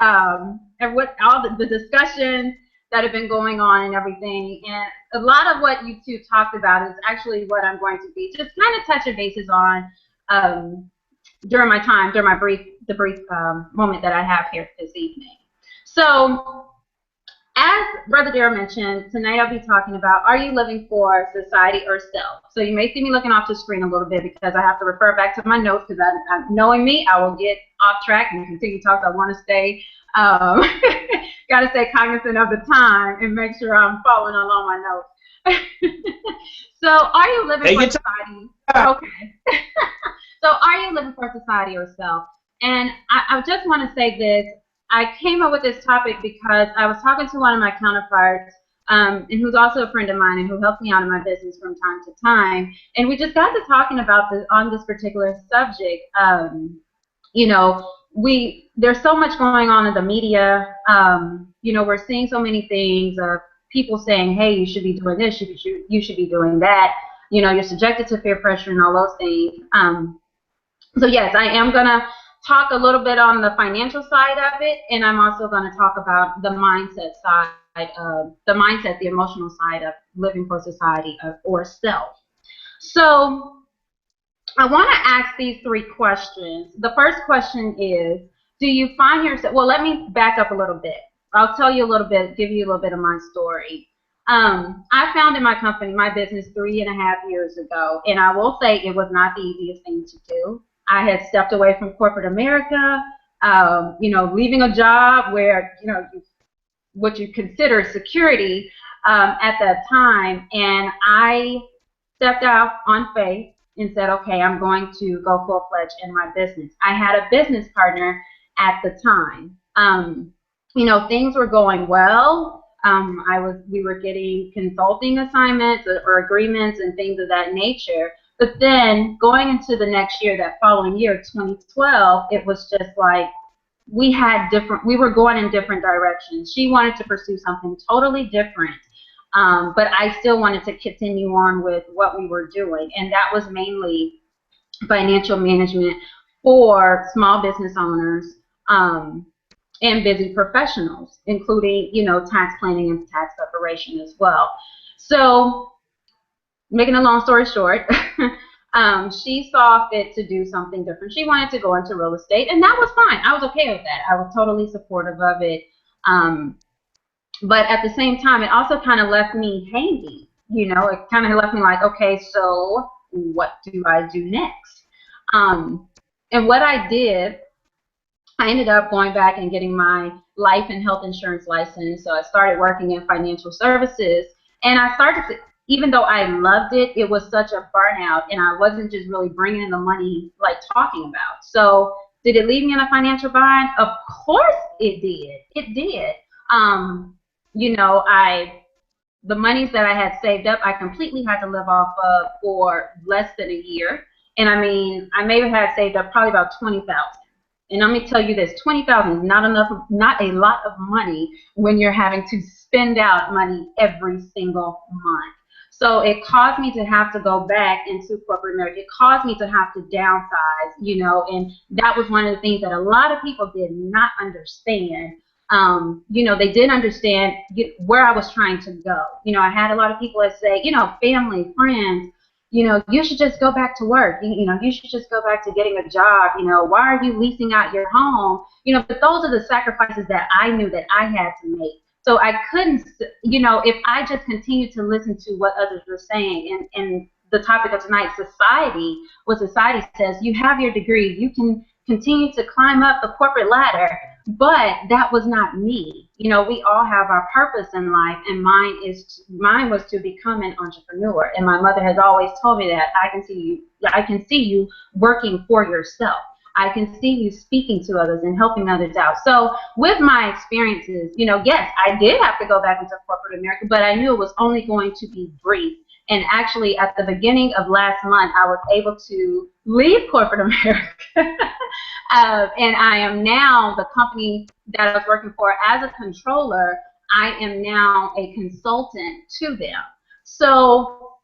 and with all the discussions that have been going on and everything, and a lot of what you two talked about is actually what I'm going to be just kind of touching bases on during my brief moment that I have here this evening. So, as Brother Dare mentioned, tonight I'll be talking about, are you living for society or self? So you may see me looking off the screen a little bit because I have to refer back to my notes because knowing me, I will get off track and continue to talk. So I want to stay, got to stay cognizant of the time and make sure I'm following along my notes. So are you living for society? Okay. So are you living for society or self? And I just want to say this. I came up with this topic because I was talking to one of my counterparts, and who's also a friend of mine and who helps me out in my business from time to time. And we just got to talking about on this particular subject. You know, there's so much going on in the media. You know, we're seeing so many things of people saying, hey, you should be doing this, you should be doing that. You know, you're subjected to peer pressure and all those things. So yes, I am going to talk a little bit on the financial side of it, and I'm also going to talk about the mindset side of the emotional side of living for society or self. So I want to ask these three questions. The first question is, do you find yourself, well, let me back up a little bit. I'll tell you a little bit, give you a little bit of my story. I founded my company, my business 3.5 years ago, and I will say it was not the easiest thing to do. I had stepped away from corporate America, you know, leaving a job where, you know, what you consider security at that time, and I stepped out on faith and said, okay, I'm going to go full-fledged in my business. I had a business partner at the time. You know, things were going well. We were getting consulting assignments or agreements and things of that nature. But then going into the next year, that following year, 2012, it was just like we were going in different directions. She wanted to pursue something totally different, but I still wanted to continue on with what we were doing, and that was mainly financial management for small business owners, and busy professionals, including, tax planning and tax preparation as well. So, making a long story short, she saw fit to do something different. She wanted to go into real estate, and that was fine. I was okay with that. I was totally supportive of it. But at the same time, it also kind of left me hanging. It kind of left me like, okay, so what do I do next? And what I did, I ended up going back and getting my life and health insurance license. So I started working in financial services, and I started to, even though I loved it, it was such a burnout, and I wasn't just really bringing in the money like talking about. So did it leave me in a financial bind? Of course it did. It did. The monies that I had saved up, I completely had to live off of for less than a year. And I mean, I may have had saved up probably about $20,000. And let me tell you this, $20,000 is not a lot of money when you're having to spend out money every single month. So it caused me to have to go back into corporate America. It caused me to have to downsize, and that was one of the things that a lot of people did not understand. They didn't understand where I was trying to go. I had a lot of people that say, family, friends, you should just go back to work. You should just go back to getting a job. Why are you leasing out your home? But those are the sacrifices that I knew that I had to make. So I couldn't, if I just continued to listen to what others were saying, and the topic of tonight, society, what society says, you have your degree, you can continue to climb up the corporate ladder, but that was not me. We all have our purpose in life, and mine was to become an entrepreneur. And my mother has always told me that I can see you working for yourself. I can see you speaking to others and helping others out. So with my experiences, yes, I did have to go back into corporate America, but I knew it was only going to be brief. And actually, at the beginning of last month, I was able to leave corporate America. And I am now, the company that I was working for as a controller, I am now a consultant to them. So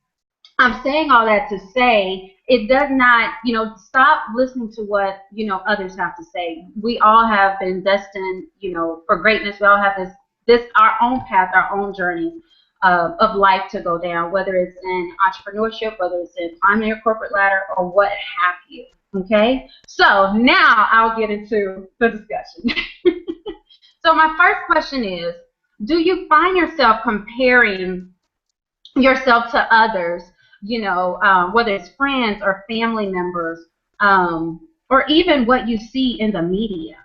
I'm saying all that to say, it does not, stop listening to what, others have to say. We all have been destined, for greatness. We all have this our own path, our own journey of life to go down, whether it's in entrepreneurship, whether it's in climbing your corporate ladder, or what have you. Okay? So now I'll get into the discussion. So my first question is, do you find yourself comparing yourself to others, whether it's friends or family members, or even what you see in the media?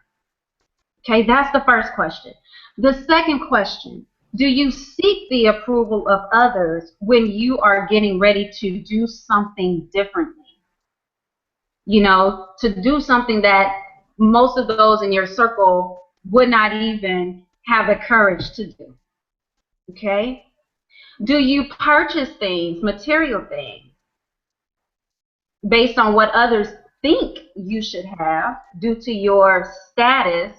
Okay, that's the first question. The second question, do you seek the approval of others when you are getting ready to do something differently? To do something that most of those in your circle would not even have the courage to do. Okay? Do you purchase things, material things, based on what others think you should have due to your status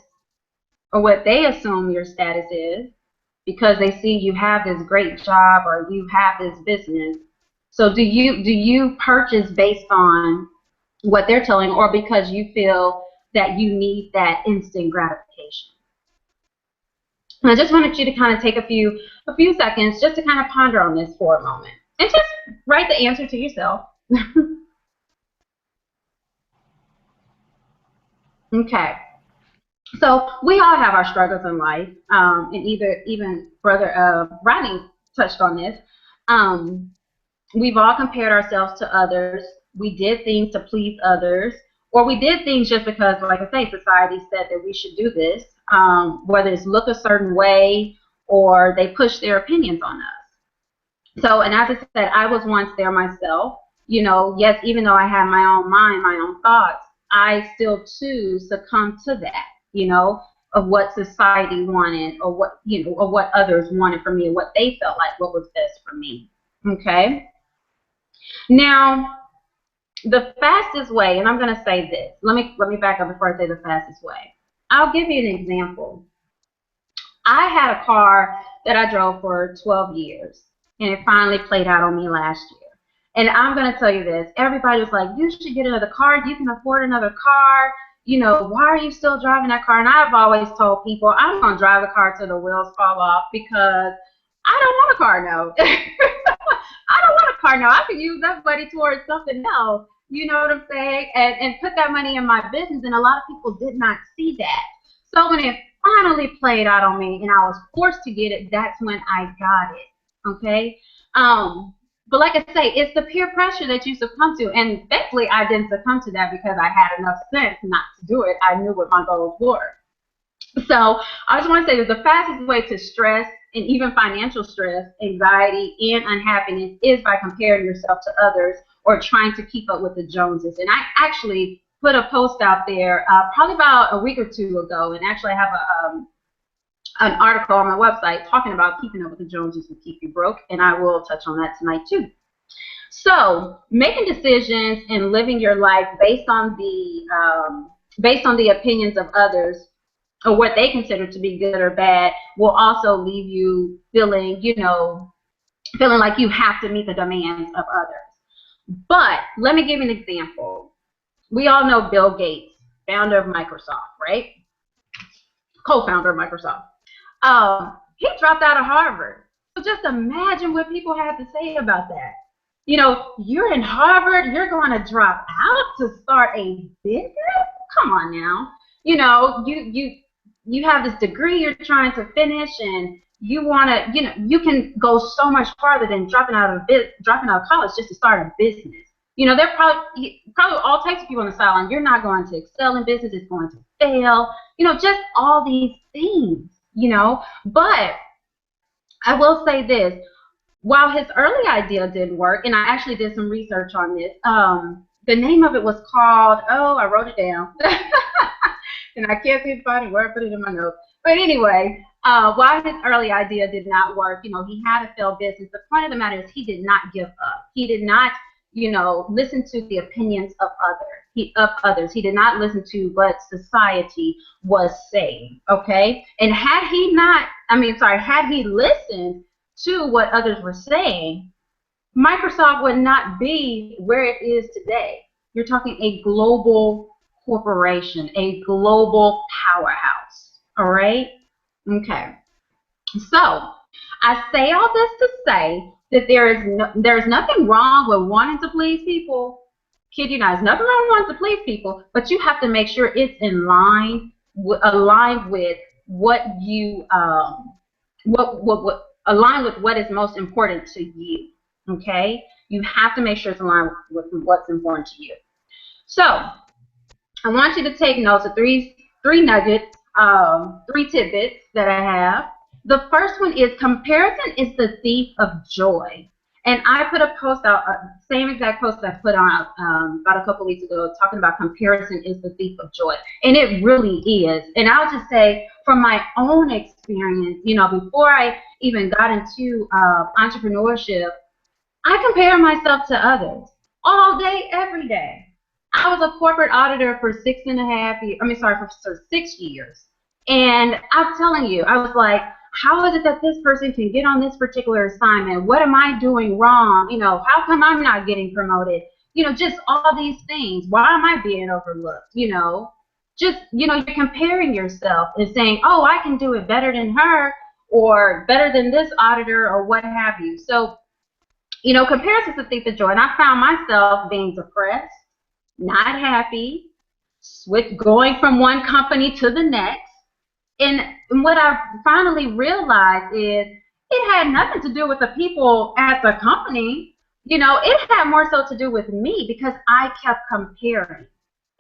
or what they assume your status is, because they see you have this great job or you have this business? So do you purchase based on what they're telling, or because you feel that you need that instant gratification? And I just wanted you to kind of take a few seconds just to kind of ponder on this for a moment, and just write the answer to yourself. Okay. So we all have our struggles in life, and even Brother Rodney touched on this. We've all compared ourselves to others. We did things to please others, or we did things just because, like I say, society said that we should do this, whether it's look a certain way or they push their opinions on us. So, and as I said, I was once there myself. Yes, even though I had my own mind, my own thoughts, I still too succumbed to that, of what society wanted, or what, or what others wanted from me, or what they felt like what was best for me. Okay? Now, the fastest way, and I'm going to say this. Let me back up before I say the fastest way. I'll give you an example. I had a car that I drove for 12 years, and it finally played out on me last year. And I'm going to tell you this. Everybody was like, you should get another car. You can afford another car. you know, why are you still driving that car? And I've always told people, I'm going to drive the car till the wheels fall off because I don't want a car note. I don't want a car note. I could use that money towards something else. You know what I'm saying? And put that money in my business. And a lot of people did not see that. So when it finally played out on me and I was forced to get it, that's when I got it. Okay? But like I say, it's the peer pressure that you succumb to. And thankfully, I didn't succumb to that because I had enough sense not to do it. I knew what my goals were. So I just want to say that the fastest way to stress, and even financial stress, anxiety, and unhappiness is by comparing yourself to others or trying to keep up with the Joneses. And I actually put a post out there probably about a week or two ago, and actually I have an article on my website talking about keeping up with the Joneses will keep you broke, and I will touch on that tonight too. So making decisions and living your life based on the opinions of others or what they consider to be good or bad will also leave you feeling, you know, feeling like you have to meet the demands of others. But let me give you an example. We all know Bill Gates, founder of Microsoft, right? Co-founder of Microsoft. He dropped out of Harvard. So just imagine what people had to say about that. You know, you're in Harvard, you're going to drop out to start a business? Come on now. You know, you have this degree you're trying to finish, and you want to, you know, you can go so much farther than dropping out of college just to start a business. You know, there are probably all types of people on the sideline. You're not going to excel in business. It's going to fail. You know, just all these things, you know. But I will say this. While his early idea didn't work, and I actually did some research on this, the name of it was called, I wrote it down. And I can't see it funny where I put it in my notes. But anyway, while his early idea did not work, you know, he had a failed business. The point of the matter is he did not give up. He did not, you know, listen to the opinions of others. He did not listen to what society was saying, okay? And had he listened to what others were saying, Microsoft would not be where it is today. You're talking a global corporation, a global powerhouse, all right? Okay. So I say all this to say that there is nothing wrong with wanting to please people. Kid you not, there's nothing wrong with wanting to please people, but you have to make sure it's aligned with what you align with what is most important to you. Okay, you have to make sure it's aligned with what's important to you. So I want you to take notes of three nuggets, 3 tidbits that I have. The first one is comparison is the thief of joy. And I put a post out, same exact post that I put on about a couple weeks ago, talking about comparison is the thief of joy. And it really is. And I'll just say, from my own experience, you know, before I even got into entrepreneurship, I compare myself to others all day, every day. I was a corporate auditor for 6 years. And I'm telling you, I was like, how is it that this person can get on this particular assignment? What am I doing wrong? You know, how come I'm not getting promoted? You know, just all these things. Why am I being overlooked? You know, just, you know, you're comparing yourself and saying, oh, I can do it better than her or better than this auditor or what have you. So, you know, comparison is the thief of joy. And I found myself being depressed, not happy, with going from one company to the next. And what I finally realized is it had nothing to do with the people at the company. You know, it had more so to do with me because I kept comparing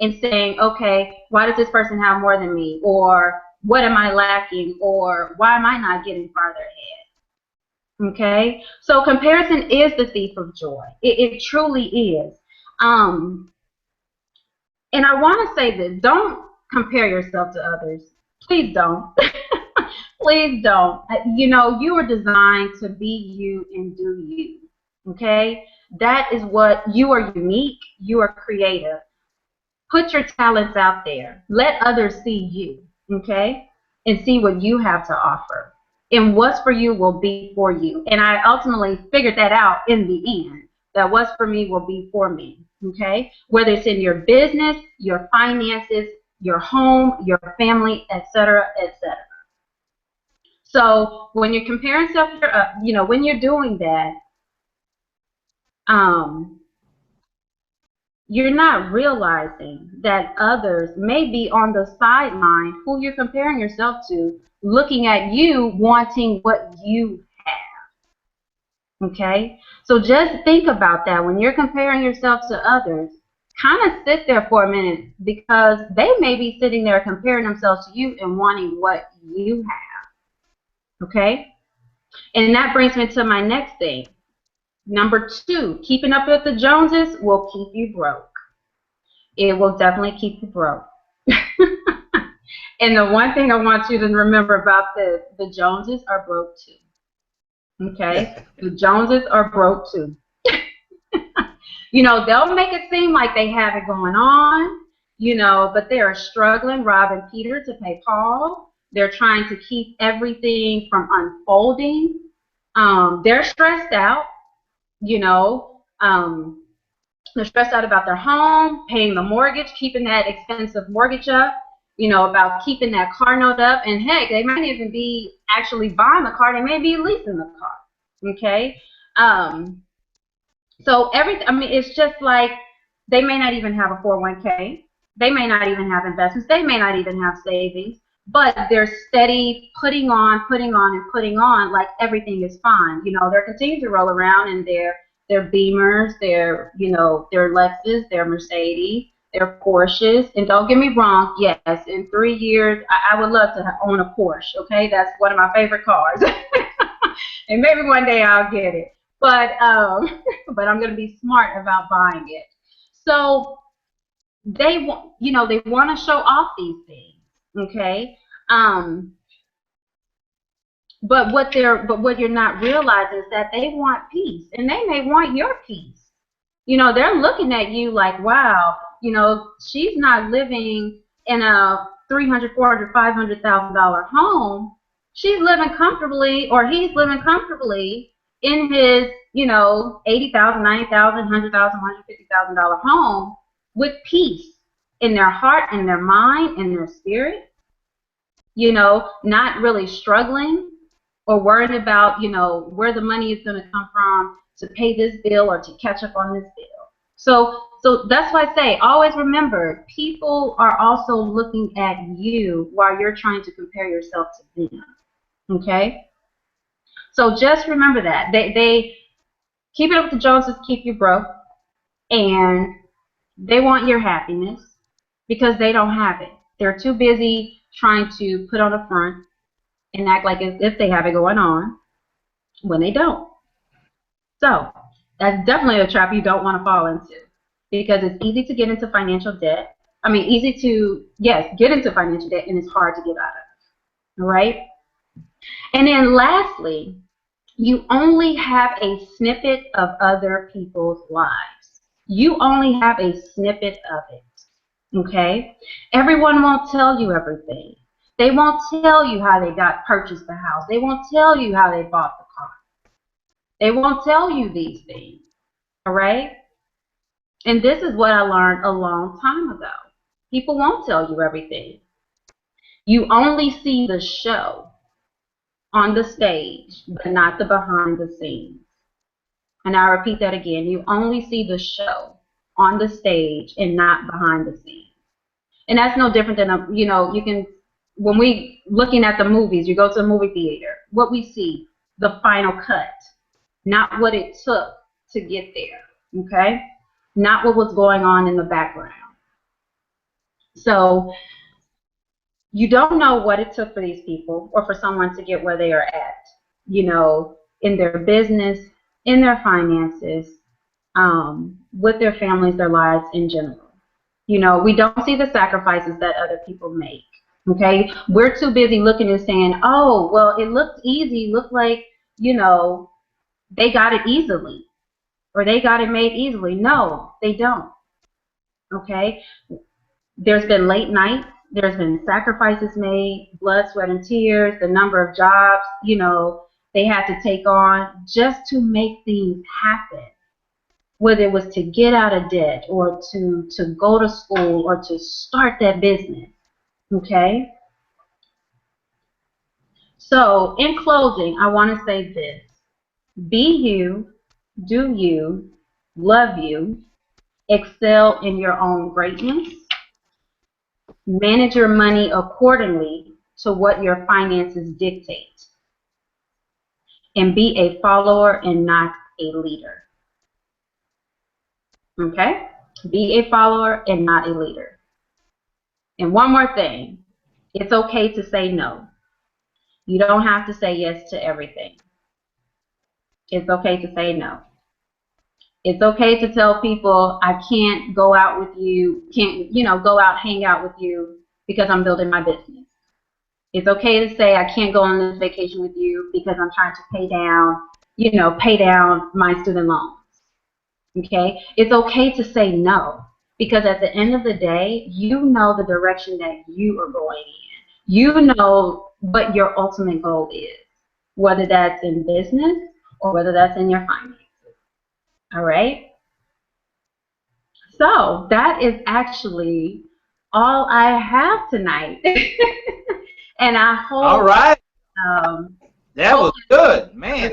and saying, okay, why does this person have more than me? Or what am I lacking? Or why am I not getting farther ahead? Okay? So comparison is the thief of joy. It truly is. And I want to say this, don't compare yourself to others. Please don't. Please don't. You know, you were designed to be you and do you. Okay? That is what you are unique. You are creative. Put your talents out there. Let others see you. Okay? And see what you have to offer. And what's for you will be for you. And I ultimately figured that out in the end. That what's for me will be for me. Okay? Whether it's in your business, your finances, your home, your family, etc., etc. So when you're comparing stuff, when you're doing that, you're not realizing that others may be on the sideline who you're comparing yourself to, looking at you, wanting what you have. Okay? So just think about that. When you're comparing yourself to others, kind of sit there for a minute, because they may be sitting there comparing themselves to you and wanting what you have. Okay? And that brings me to my next thing. Number 2, keeping up with the Joneses will keep you broke. It will definitely keep you broke. And the one thing I want you to remember about this, the Joneses are broke too. Okay? The Joneses are broke too. They'll make it seem like they have it going on, but they are struggling, robbing Peter to pay Paul. They're trying to keep everything from unfolding. They're stressed out, they're stressed out about their home, paying the mortgage, keeping that expensive mortgage up, about keeping that car note up. And heck, they might even be actually buying the car. They may be leasing the car. Okay? So it's just like they may not even have a 401k. They may not even have investments. They may not even have savings. But they're steady putting on, like everything is fine. They're continuing to roll around in their Beamers, their Lexus, their Mercedes, their Porsches. And don't get me wrong, yes, in 3 years, I would love to own a Porsche, okay? That's one of my favorite cars. And maybe one day I'll get it. But I'm going to be smart about buying it. So they want to show off these things, okay? But what you're not realizing is that they want peace, and they may want your peace. They're looking at you like, wow, she's not living in a $300,000, $400,000, $500,000 home. She's living comfortably, or he's living comfortably in his, $80,000, $90,000, $100,000, $150,000 home with peace in their heart, in their mind, in their spirit. Not really struggling or worried about, where the money is going to come from to pay this bill or to catch up on this bill. So that's why I say, always remember, people are also looking at you while you're trying to compare yourself to them. Okay? So just remember that. They keep it up with the Joneses, keep you broke, and they want your happiness because they don't have it. They're too busy trying to put on a front and act like as if they have it going on when they don't. So that's definitely a trap you don't want to fall into, because it's easy to get into financial debt. Easy to, yes, get into financial debt, and it's hard to get out of. All right? And then lastly, you only have a snippet of other people's lives. You only have a snippet of it. Okay? Everyone won't tell you everything. They won't tell you how they purchased the house. They won't tell you how they bought the car. They won't tell you these things. All right? And this is what I learned a long time ago. People won't tell you everything. You only see the show on the stage, but not the behind the scenes. And I repeat that again. You only see the show on the stage and not behind the scenes. And that's no different than, you can, when we looking at the movies, you go to a movie theater, what we see, the final cut, not what it took to get there, okay? Not what was going on in the background. So you don't know what it took for these people or for someone to get where they are at, in their business, in their finances, with their families, their lives in general. We don't see the sacrifices that other people make. Okay? We're too busy looking and saying, oh, well, it looked easy, looked like, they got it easily, or they got it made easily. No, they don't. Okay? There's been late nights, there's been sacrifices made, blood, sweat, and tears, the number of jobs, they had to take on just to make things happen. whether it was to get out of debt or to go to school or to start that business, okay? So in closing, I want to say this. Be you, do you, love you, excel in your own greatness, manage your money accordingly to what your finances dictate, and be a follower and not a leader. Okay? Be a follower and not a leader. And one more thing, it's okay to say no. You don't have to say yes to everything. It's okay to say no. It's okay to tell people I can't go out with you, can't, go out, hang out with you because I'm building my business. It's okay to say I can't go on this vacation with you because I'm trying to pay down my student loans. Okay? It's okay to say no because at the end of the day, you know the direction that you are going in. You know what your ultimate goal is, whether that's in business or whether that's in your finances. All right? So that is actually all I have tonight. And I hope. All right. That was good, man.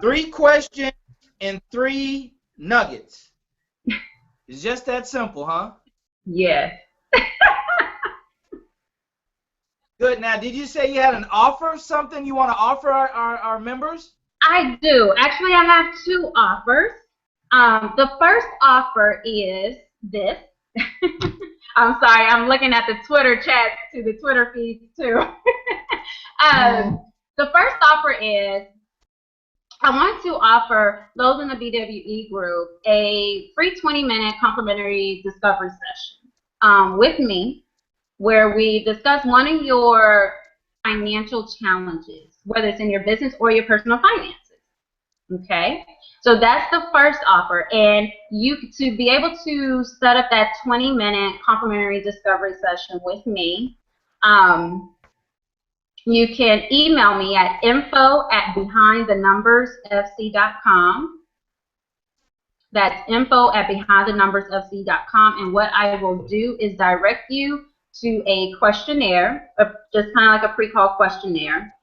Three questions and 3 nuggets. It's just that simple, huh? Yes. Good. Now, did you say you had an offer, something you want to offer our members? I do. Actually, I have 2 offers. The first offer is this. I'm sorry, I'm looking at the Twitter chat to the Twitter feed too. The first offer is I want to offer those in the BWE group a free 20-minute complimentary discovery session with me where we discuss one of your financial challenges, whether it's in your business or your personal finances. Okay, so that's the first offer, and to be able to set up that 20-minute complimentary discovery session with me, you can email me at info@behindthenumbersfc.com. That's info@behindthenumbersfc.com, and what I will do is direct you to a questionnaire, just kind of like a pre-call questionnaire.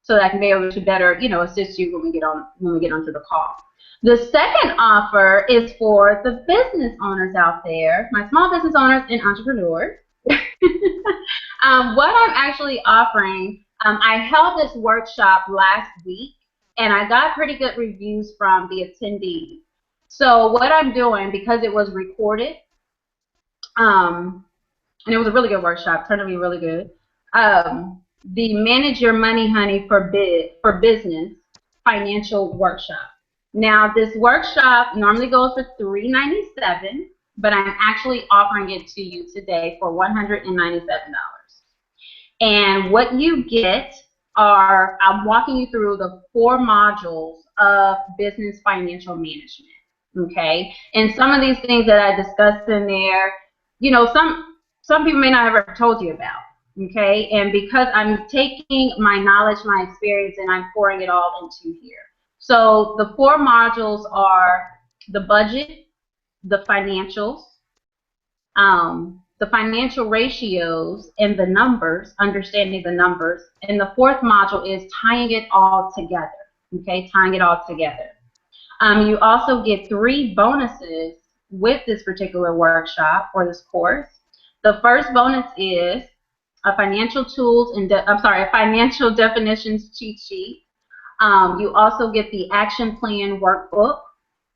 So that I can be able to better, assist you when we get onto the call. The second offer is for the business owners out there, my small business owners and entrepreneurs. What I'm actually offering, I held this workshop last week, and I got pretty good reviews from the attendees. So what I'm doing, because it was recorded, and it was a really good workshop, turned to be really good. The Manage Your Money, Honey, for Business financial workshop. Now, this workshop normally goes for $397, but I'm actually offering it to you today for $197. And what you get are, I'm walking you through the 4 modules of business financial management, okay? And some of these things that I discussed in there, some people may not have ever told you about. Okay, and because I'm taking my knowledge, my experience, and I'm pouring it all into here. So the 4 modules are the budget, the financials, the financial ratios, and the numbers, understanding the numbers. And the 4th module is tying it all together. Okay, tying it all together. You also get 3 bonuses with this particular workshop or this course. The first bonus is a financial tools and a financial definitions cheat sheet. You also get the action plan workbook.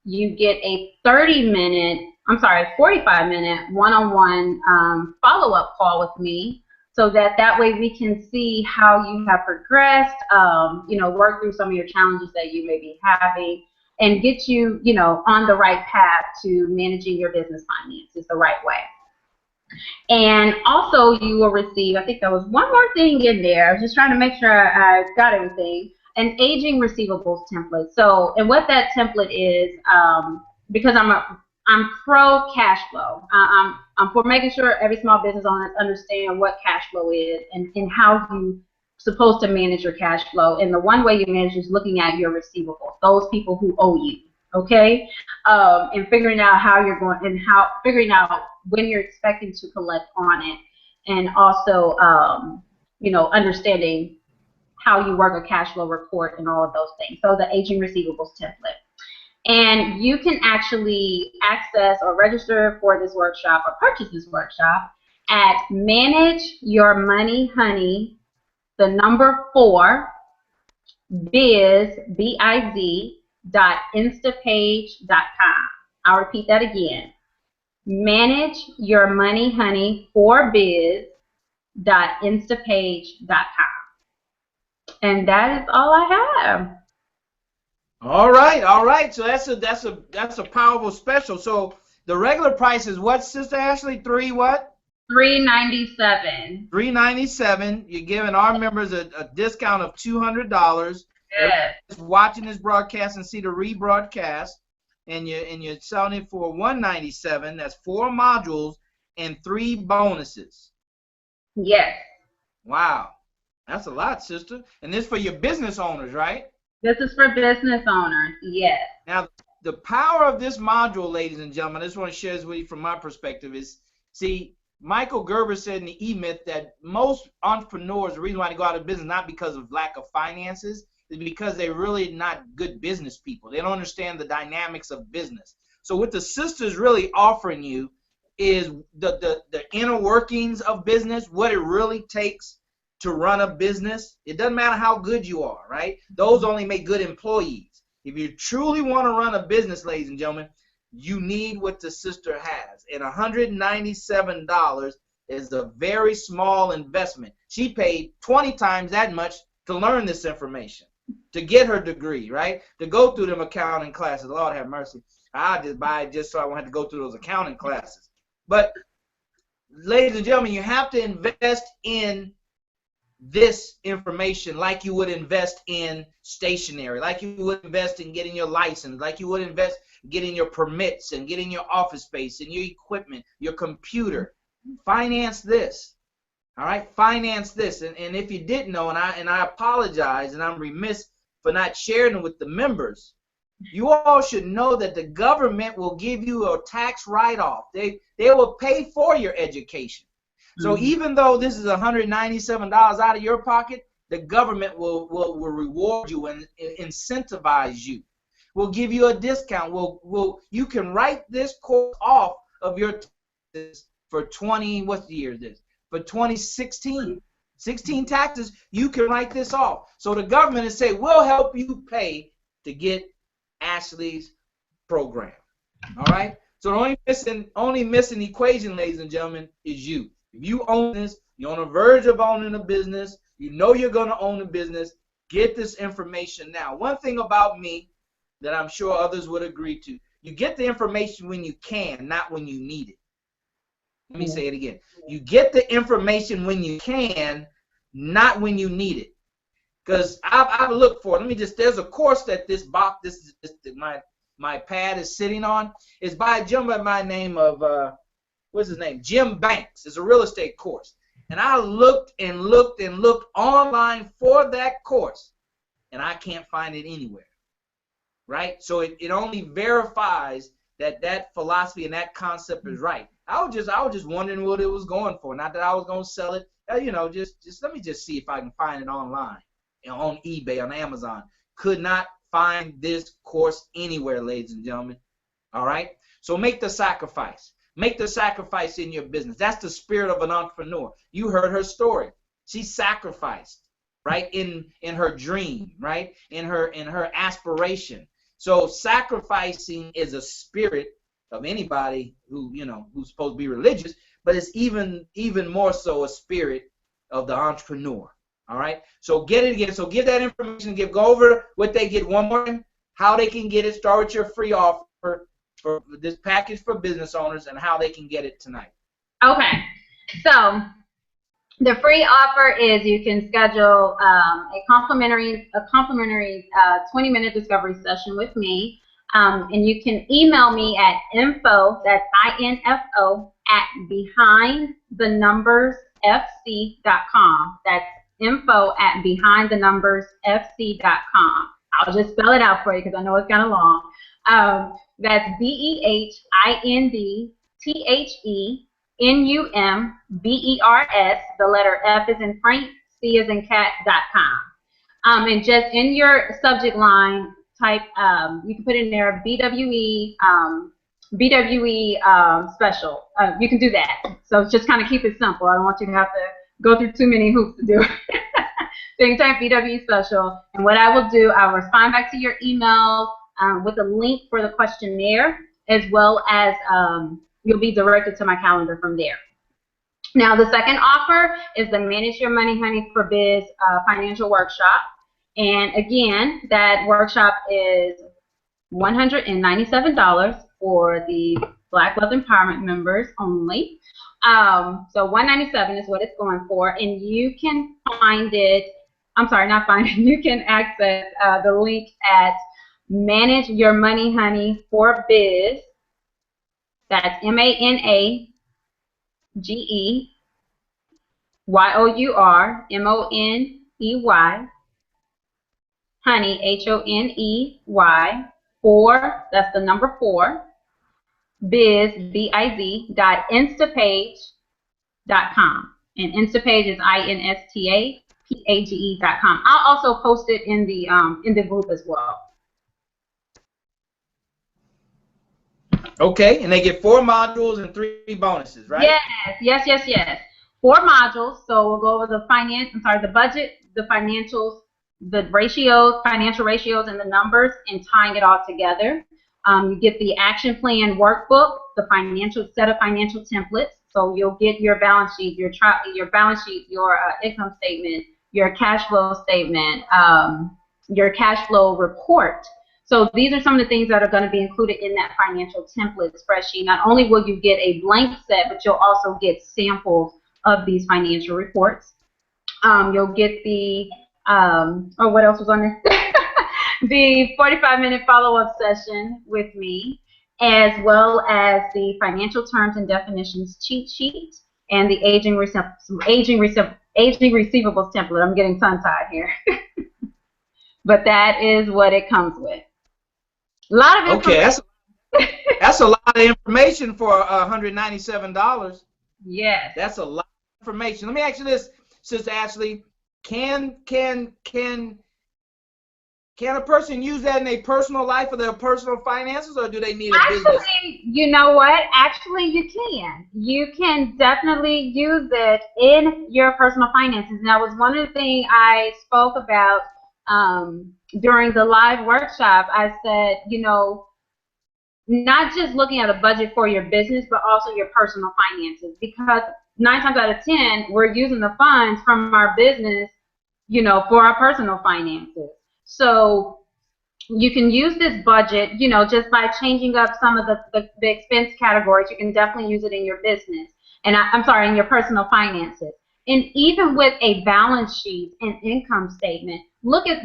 You get a 45-minute one-on-one follow-up call with me, so that way we can see how you have progressed. Work through some of your challenges that you may be having, and get you, on the right path to managing your business finances the right way. And also you will receive, I think there was one more thing in there, I was just trying to make sure I got everything, an aging receivables template. So, and what that template is, because I'm pro cash flow. I'm for making sure every small business owner understand what cash flow is and how you're supposed to manage your cash flow. And the one way you manage is looking at your receivables, those people who owe you, okay? And figuring out how you're going and figuring out when you're expecting to collect on it, and also, you know, understanding how you work a cash flow report and all of those things. So the aging receivables template. And you can actually access or register for this workshop or purchase this workshop at manageyourmoneyhoney, the number 4, biz.instapage.com. I'll repeat that again. Manageyourmoneyhoney for biz.instapage.com. And that is all I have. All right, all right. So that's a powerful special. So the regular price is what, Sister Ashley? $397. $397. You're giving our members a discount of $200. Yes. Watching this broadcast and see the rebroadcast, and you're selling it for $197. That's 4 modules and 3 bonuses. Yes. Wow, that's a lot, sister. And this for your business owners, right? This is for business owners. Yes. Now, the power of this module, ladies and gentlemen, I just want to share this with you from my perspective is, see, Michael Gerber said in the E-Myth that most entrepreneurs, the reason why they go out of business, not because of lack of finances, is because they're really not good business people. They don't understand the dynamics of business. So what the sister's really offering you is the inner workings of business, what it really takes to run a business. It doesn't matter how good you are, right? Those only make good employees. If you truly want to run a business, ladies and gentlemen, you need what the sister has. And $197 is a very small investment. She paid 20 times that much to learn this information, to get her degree, right? To go through them accounting classes. Lord have mercy. I just buy it just so I won't have to go through those accounting classes. But, ladies and gentlemen, you have to invest in this information like you would invest in stationery, like you would invest in getting your license, like you would invest in getting your permits and getting your office space and your equipment, your computer. Finance this. All right, finance this. And if you didn't know, and I apologize, and I'm remiss for not sharing it with the members, you all should know that the government will give you a tax write-off. They will pay for your education. So even though this is $197 out of your pocket, the government will reward you and incentivize you. We'll give you a discount. You can write this course off of your taxes for 2016. 16 taxes, you can write this off. So the government is saying, we'll help you pay to get Ashley's program. All right? So the only missing equation, ladies and gentlemen, is you. If you own this, you're on the verge of owning a business, you know you're going to own a business, get this information now. One thing about me that I'm sure others would agree to, you get the information when you can, not when you need it. Let me say it again. You get the information when you can, not when you need it. Because I've looked for it. There's a course that my pad is sitting on. It's by a gentleman by the name of, what's his name? Jim Banks. It's a real estate course. And I looked and looked and looked online for that course, and I can't find it anywhere. Right? So it only verifies that philosophy and that concept is right. I was just wondering what it was going for. Not that I was going to sell it. Just let me just see if I can find it online, on eBay, on Amazon. Could not find this course anywhere, ladies and gentlemen. All right? So make the sacrifice. Make the sacrifice in your business. That's the spirit of an entrepreneur. You heard her story. She sacrificed, right, in her dream, right, in her aspiration. So sacrificing is a spirit of anybody who's supposed to be religious, but it's even more so a spirit of the entrepreneur. All right. So get it again. So give that information. Go over what they get one more time, how they can get it. Start with your free offer for this package for business owners and how they can get it tonight. Okay. So the free offer is you can schedule a complimentary 20-minute discovery session with me. And you can email me at info, that's INFO, at behindthenumbersfc.com. That's info at behindthenumbersfc.com. I'll just spell it out for you because I know it's kind of long. That's BEHINDTHENUMBERS. The letter F is in Frank, C is in cat.com. And just in your subject line, type, you can put in there BWE special. You can do that. So just kind of keep it simple. I don't want you to have to go through too many hoops to do it. So you can type BWE special. And what I will do, I'll respond back to your email with a link for the questionnaire, as well as you'll be directed to my calendar from there. Now, the second offer is the Manage Your Money Honey for Biz financial workshop. And again, that workshop is $197 for the Black Wealth Empowerment members only. So $197 is what it's going for, and you can find it, I'm sorry, not find it, you can access the link at Manage Your Money Honey for Biz. That's MANAGEYOURMONEY, honey, HONEY, 4, that's the number 4, biz, biz.instapage.com. And Instapage is INSTAPAGE.com. I'll also post it in the group as well. Okay, and they get 4 modules and 3 bonuses, right? Yes. 4 modules. So we'll go over the the budget, the financials, the ratios, financial ratios, and the numbers, and tying it all together. You get the action plan workbook, the financial set of financial templates. So you'll get your balance sheet, your balance sheet, your income statement, your cash flow statement, your cash flow report. So these are some of the things that are going to be included in that financial template spreadsheet. Not only will you get a blank set, but you'll also get samples of these financial reports. You'll get the what else was on there? The 45-minute follow-up session with me, as well as the financial terms and definitions cheat sheet and the aging receivables template. I'm getting tongue-tied here. But that is what it comes with. A lot of information. Okay, that's a lot of information for $197. Yes. That's a lot of information. Let me ask you this, Sister Ashley. Can a person use that in their personal life or their personal finances, or do they need a business? Actually, you know what? Actually, you can. You can definitely use it in your personal finances. And that was one of the things I spoke about during the live workshop. I said, you know, not just looking at a budget for your business, but also your personal finances, because 9 times out of 10, we're using the funds from our business, you know, for our personal finances. So you can use this budget, you know, just by changing up some of the expense categories. You can definitely use it in your business, and in your personal finances. And even with a balance sheet and income statement,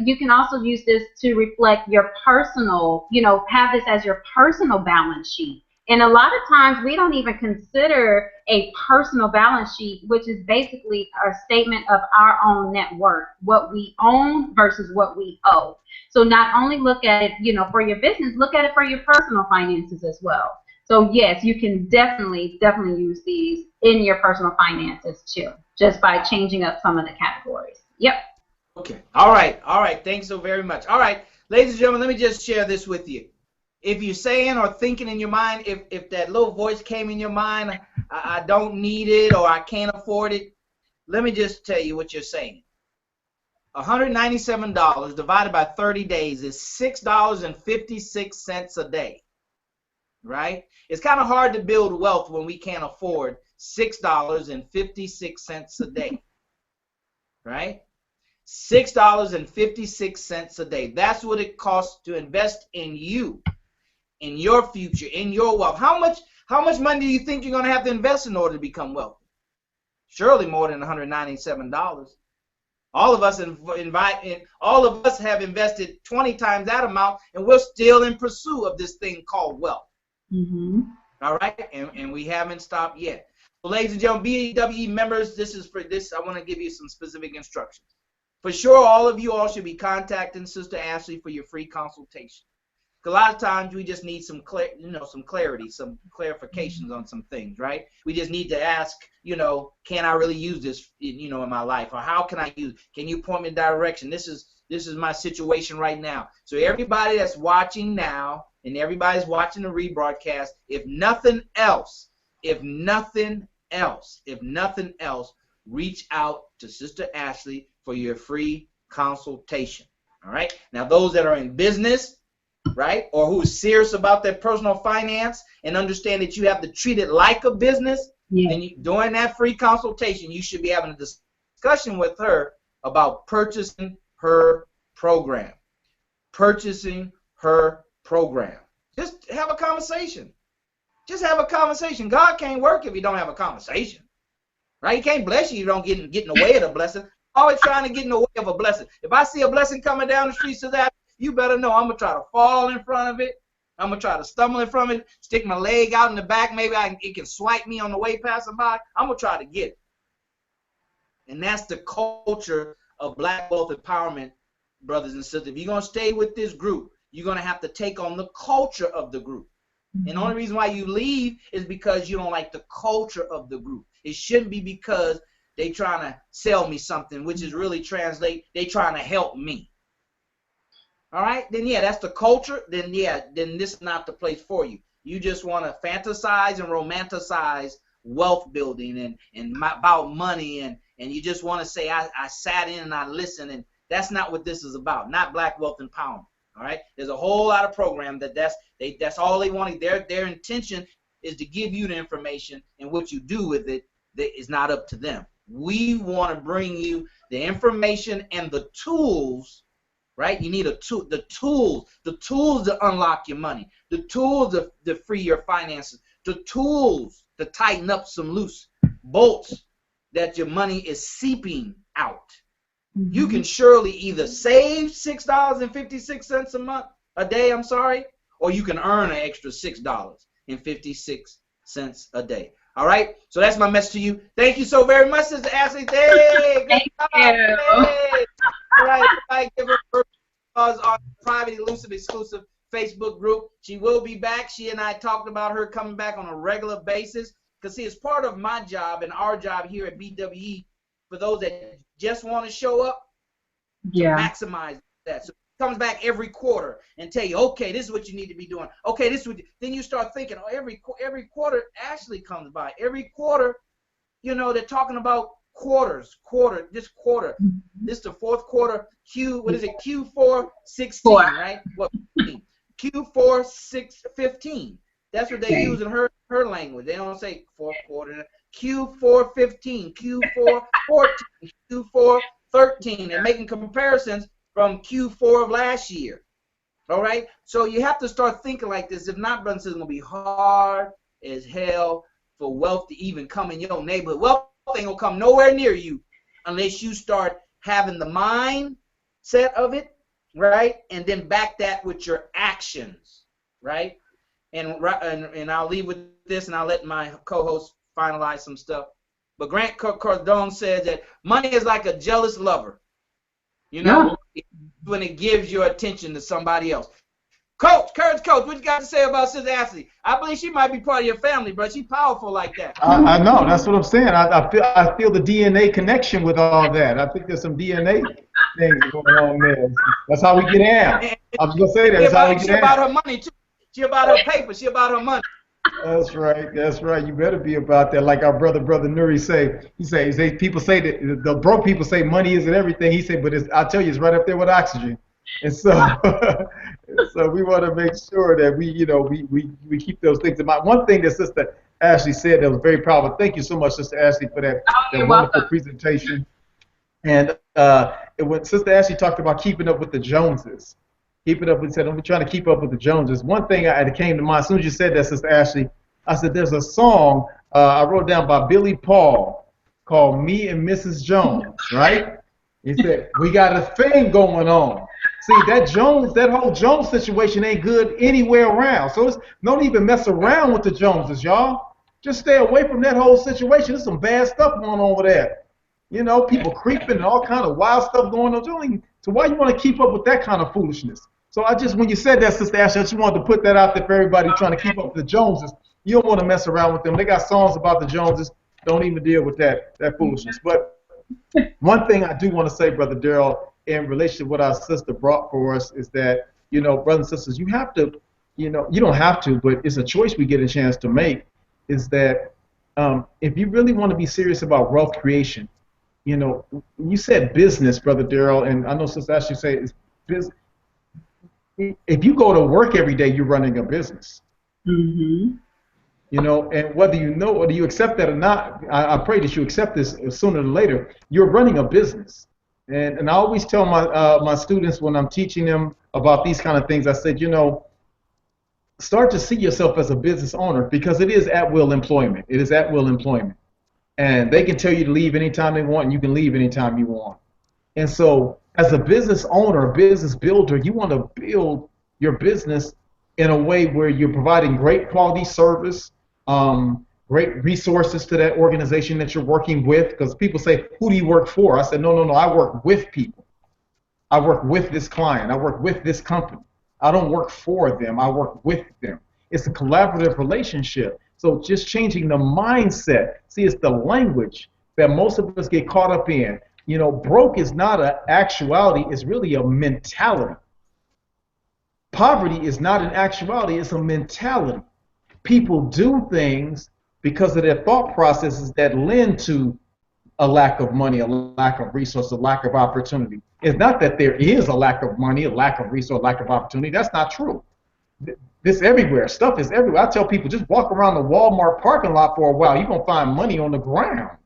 you can also use this to reflect your personal, you know, have this as your personal balance sheet. And a lot of times we don't even consider a personal balance sheet, which is basically a statement of our own net worth, what we own versus what we owe. So not only look at it, you know, for your business, look at it for your personal finances as well. So yes, you can definitely use these in your personal finances too, just by changing up some of the categories. Yep. Okay. All right. Thanks so very much. All right, ladies and gentlemen, let me just share this with you. If you're saying or thinking in your mind, if that little voice came in your mind, I don't need it or I can't afford it, let me just tell you what you're saying. $197 divided by 30 days is $6.56 a day, right? It's kind of hard to build wealth when we can't afford $6.56 a day, right? $6.56 a day. That's what it costs to invest in you, in your future, in your wealth. How much money do you think you're going to have to invest in order to become wealthy? Surely more than $197. All of us have invested 20 times that amount, and we're still in pursuit of this thing called wealth. Mm-hmm. All right, and we haven't stopped yet. So, ladies and gentlemen, BWE members, this is for this. I want to give you some specific instructions. For sure, all of you all should be contacting Sister Ashley for your free consultation. A lot of times we just need some clarity, some clarifications on some things, right? We just need to ask, can I really use this, in my life, or how can I use? Can you point me in direction? This is my situation right now. So everybody that's watching now, and everybody's watching the rebroadcast, if nothing else, reach out to Sister Ashley for your free consultation. All right. Now, those that are in business, right, or who is serious about their personal finance and understand that you have to treat it like a business, then during that free consultation, you should be having a discussion with her about purchasing her program. Just have a conversation. God can't work if you don't have a conversation, right? He can't bless you if you don't get in the way of the blessing. Always trying to get in the way of a blessing. If I see a blessing coming down the street to that, you better know I'm going to try to fall in front of it. I'm going to try to stumble in front of it, stick my leg out in the back. Maybe it can swipe me on the way passing by. I'm going to try to get it. And that's the culture of Black Wealth Empowerment, brothers and sisters. If you're going to stay with this group, you're going to have to take on the culture of the group. And the only reason why you leave is because you don't like the culture of the group. It shouldn't be because they trying to sell me something, which is really translate, they trying to help me. All right, then that's the culture. Then this is not the place for you. You just want to fantasize and romanticize wealth building and about money, and you just want to say I sat in and I listened, and that's not what this is about. Not Black Wealth Empowerment. All right, there's a whole lot of program that's all they want. Their intention is to give you the information, and what you do with it is not up to them. We want to bring you the information and the tools. Right? You need the tools to unlock your money, the tools to free your finances, the tools to tighten up some loose bolts that your money is seeping out. You can surely either save $6.56 a day, or you can earn an extra $6.56 a day. All right? So that's my message to you. Thank you so very much, Sister Ashley. Hey, Thank you. Hey. All right, give her on the private, elusive, exclusive Facebook group. She will be back. She and I talked about her coming back on a regular basis. Because, see, it's part of my job and our job here at BWE for those that just want to show up to maximize that. So she comes back every quarter and tell you, okay, this is what you need to be doing. Okay, this is what then you start thinking, every quarter Ashley comes by. Every quarter, they're talking about this quarter. This is the fourth quarter. Q4 16, right? What? Q4 15. That's what they use in her language. They don't say fourth quarter. Q4 15, Q4 14, Q4 13. They're making comparisons from Q4 of last year. All right? So you have to start thinking like this. If not, brothers, it's going to be hard as hell for wealth to even come in your neighborhood. Wealth ain't going to come nowhere near you unless you start having the mindset of it, right? And then back that with your actions, right? And I'll leave with this, and I'll let my co-host finalize some stuff. But Grant Cardone says that money is like a jealous lover, when it gives your attention to somebody else. Coach, what you got to say about Sister Ashley? I believe she might be part of your family, bro. She's powerful like that. I know. That's what I'm saying. I feel the DNA connection with all that. I think there's some DNA things going on there. That's how we get in. I was going to say that. That's how we get in. She about her money, too. She about her paper. She about her money. That's right. You better be about that. Like our brother Nuri say. He say people say that the broke people say money isn't everything. He said, but I tell you, it's right up there with oxygen. And so, so we want to make sure that we keep those things in mind. One thing that Sister Ashley said that was very powerful. Thank you so much, Sister Ashley, for that wonderful presentation. And when Sister Ashley talked about keeping up with the Joneses, we said, we're trying to keep up with the Joneses. One thing that came to mind as soon as you said that, Sister Ashley, I said there's a song I wrote down by Billy Paul called "Me and Mrs. Jones," right? He said we got a thing going on. See, that whole Jones situation ain't good anywhere around. So don't even mess around with the Joneses, y'all. Just stay away from that whole situation. There's some bad stuff going on over there. You know, people creeping and all kind of wild stuff going on. So why you want to keep up with that kind of foolishness? So when you said that, Sister Ashley, I just wanted to put that out there for everybody trying to keep up with the Joneses. You don't want to mess around with them. They got songs about the Joneses. Don't even deal with that foolishness. But one thing I do want to say, Brother Darrell, in relation to what our sister brought for us is that, you know, brothers and sisters, you have to, you know, you don't have to, but it's a choice we get a chance to make, is that if you really want to be serious about wealth creation, you know, you said business, Brother Darrell, and I know Sister Ashley say it's business. If you go to work every day, you're running a business. Mm-hmm. You know, and whether you know, whether you accept that or not, I pray that you accept this sooner than later. You're running a business, and I always tell my students when I'm teaching them about these kind of things, I said, you know, start to see yourself as a business owner, because it is at-will employment. It is at-will employment, and they can tell you to leave anytime they want, and you can leave anytime you want. And so, as a business owner, a business builder, you want to build your business in a way where you're providing great quality service, great resources to that organization that you're working with. Because people say, who do you work for? I said, no, I work with people. I work with this client. I work with this company. I don't work for them. I work with them. It's a collaborative relationship. So just changing the mindset. See, it's the language that most of us get caught up in. You know, broke is not an actuality. It's really a mentality. Poverty is not an actuality. It's a mentality. People do things because of their thought processes that lend to a lack of money, a lack of resource, a lack of opportunity. It's not that there is a lack of money, a lack of resource, a lack of opportunity. That's not true. This everywhere. Stuff is everywhere. I tell people, just walk around the Walmart parking lot for a while. You're going to find money on the ground.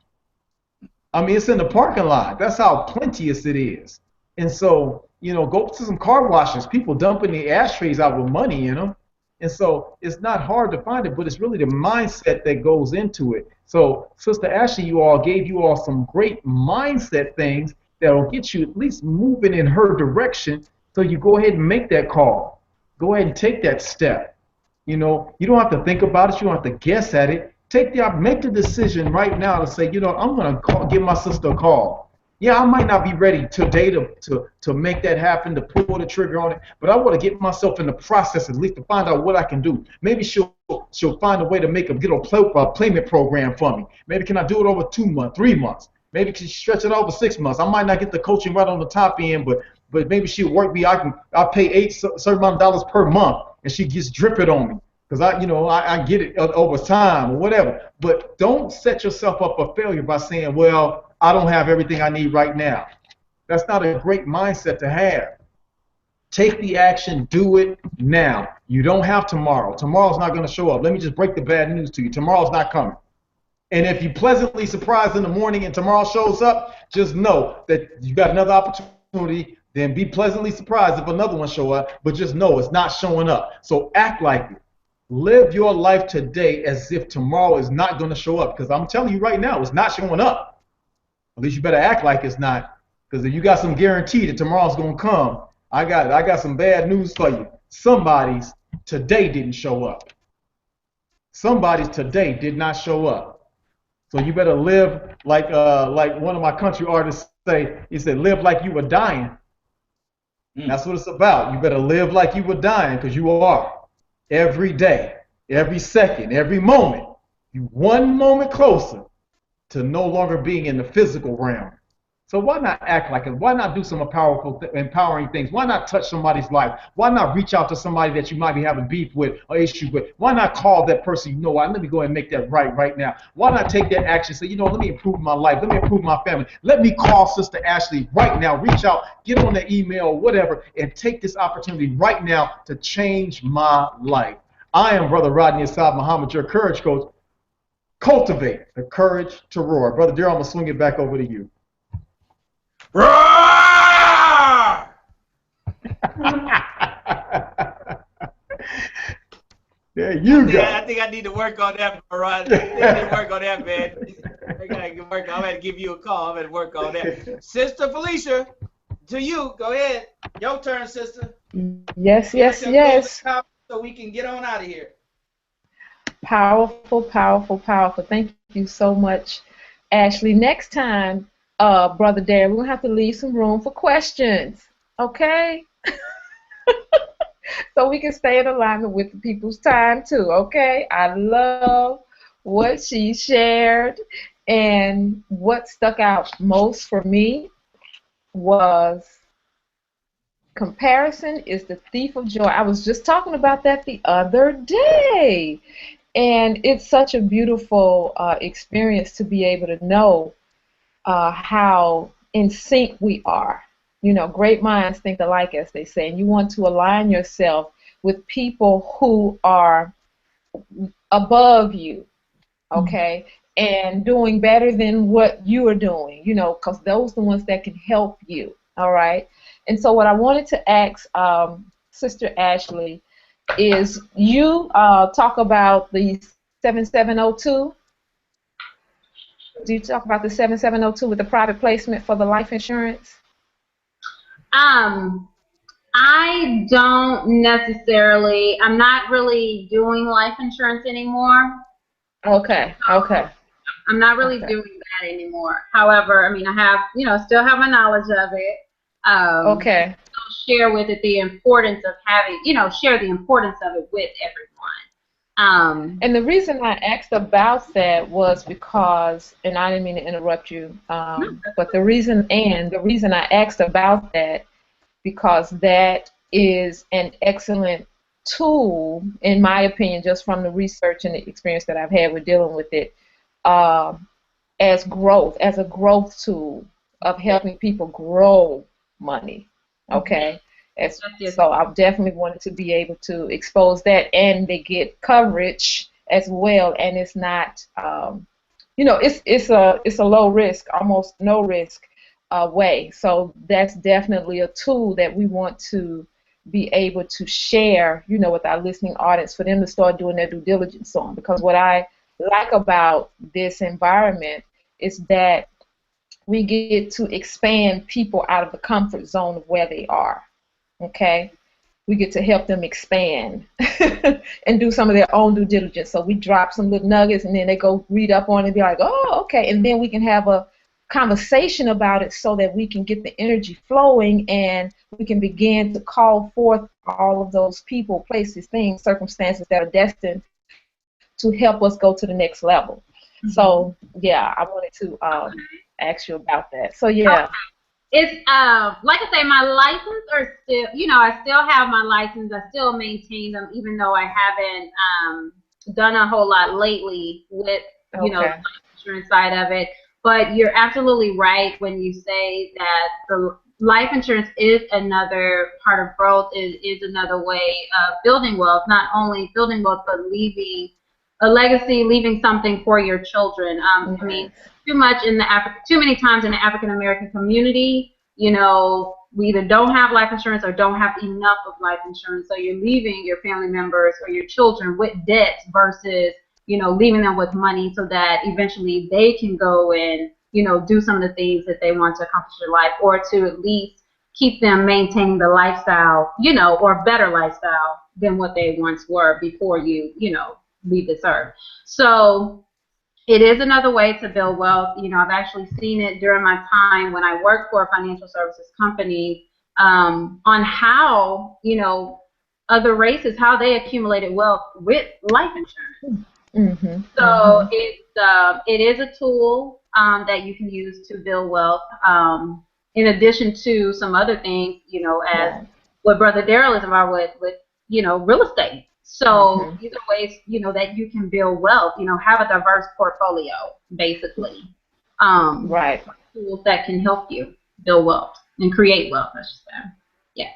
I mean, it's in the parking lot. That's how plenteous it is. And so, you know, go to some car washes. People dumping the ashtrays out with money in them. And so it's not hard to find it, but it's really the mindset that goes into it. So Sister Ashley, gave you all some great mindset things that will get you at least moving in her direction. So you go ahead and make that call. Go ahead and take that step. You know, you don't have to think about it. You don't have to guess at it. Make the decision right now to say, you know, I'm going to give my sister a call. Yeah, I might not be ready today to make that happen, to pull the trigger on it, but I want to get myself in the process at least to find out what I can do. Maybe she'll find a way to get a payment program for me. Maybe can I do it over 2 months, 3 months? Maybe can she stretch it over 6 months? I might not get the coaching right on the top end, but maybe she'll work me. I'll pay certain amount of dollars per month, and she just drip it on me. Because I get it over time or whatever. But don't set yourself up for failure by saying, well, I don't have everything I need right now. That's not a great mindset to have. Take the action. Do it now. You don't have tomorrow. Tomorrow's not going to show up. Let me just break the bad news to you. Tomorrow's not coming. And if you're pleasantly surprised in the morning and tomorrow shows up, just know that you got another opportunity. Then be pleasantly surprised if another one shows up. But just know it's not showing up. So act like it. Live your life today as if tomorrow is not going to show up, because I'm telling you right now, it's not showing up. At least you better act like it's not, because if you got some guarantee that tomorrow's going to come, I got some bad news for you. Somebody's today didn't show up. Somebody's today did not show up. So you better live like one of my country artists say. He said, "Live like you were dying." That's what it's about. You better live like you were dying, because you are. Every day, every second, every moment, you one moment closer to no longer being in the physical realm. So why not act like it? Why not do some empowering things? Why not touch somebody's life? Why not reach out to somebody that you might be having beef with or issue with? Why not call that person, you know what, let me go ahead and make that right now. Why not take that action, say, you know, let me improve my life, let me improve my family. Let me call Sister Ashley right now, reach out, get on the email or whatever, and take this opportunity right now to change my life. I am Brother Rodney Assad Muhammad, your courage coach. Cultivate the courage to roar. Brother Darrell, I'm going to swing it back over to you. Roar! There you go. I think I need to work on that, Rod. I need to work on that, man. I gotta work. I'm gonna give you a call. I'm gonna work on that. Sister Felicia, to you. Go ahead. Your turn, sister. Yes. So we can get on out of here. Powerful. Thank you so much, Ashley. Next time, Brother Darren, we're going to have to leave some room for questions, okay? So we can stay in alignment with the people's time too, okay? I love what she shared, and what stuck out most for me was comparison is the thief of joy. I was just talking about that the other day, and it's such a beautiful experience to be able to know how in sync we are. You know, great minds think alike, as they say, and you want to align yourself with people who are above you, okay, and doing better than what you are doing, you know, because those are the ones that can help you, all right? And so what I wanted to ask Sister Ashley is, you talk about the 7702. Do you talk about the 7702 with the private placement for the life insurance? I don't necessarily. I'm not really doing life insurance anymore. Okay. Okay. I'm not really doing that anymore. However, I mean, I have, still have my knowledge of it. Okay. I'll share with it the importance of having, share the importance of it with everyone. And the reason I asked about that was because, and I didn't mean to interrupt you, but the reason I asked about that, because that is an excellent tool, in my opinion, just from the research and the experience that I've had with dealing with it, as a growth tool of helping people grow money. Okay. So I definitely wanted to be able to expose that, and they get coverage as well, and it's not, it's a low risk, almost no risk way. So that's definitely a tool that we want to be able to share, with our listening audience, for them to start doing their due diligence on. Because what I like about this environment is that we get to expand people out of the comfort zone of where they are. Okay, we get to help them expand and do some of their own due diligence. So we drop some little nuggets, and then they go read up on it and be like, oh, okay. And then we can have a conversation about it so that we can get the energy flowing, and we can begin to call forth all of those people, places, things, circumstances that are destined to help us go to the next level. Mm-hmm. So, yeah, I wanted to ask you about that. So, yeah. Okay. It's, like I say, my license are still, I still have my license. I still maintain them, even though I haven't done a whole lot lately with, the life insurance side of it. But you're absolutely right when you say that the life insurance is another part of growth, is another way of building wealth, not only building wealth, but leaving a legacy, leaving something for your children. I mean, too many times in the African American community, we either don't have life insurance or don't have enough of life insurance. So you're leaving your family members or your children with debts versus, leaving them with money so that eventually they can go and, do some of the things that they want to accomplish in life, or to at least keep them maintaining the lifestyle, or better lifestyle than what they once were before you, leave this earth. So it is another way to build wealth. I've actually seen it during my time when I worked for a financial services company, on how, other races, how they accumulated wealth with life insurance. Mm-hmm. So it is a tool that you can use to build wealth, in addition to some other things, as what Brother Daryl is involved with, real estate. So these are ways, that you can build wealth, have a diverse portfolio, basically. Right. Tools that can help you build wealth and create wealth, I should say. Yeah.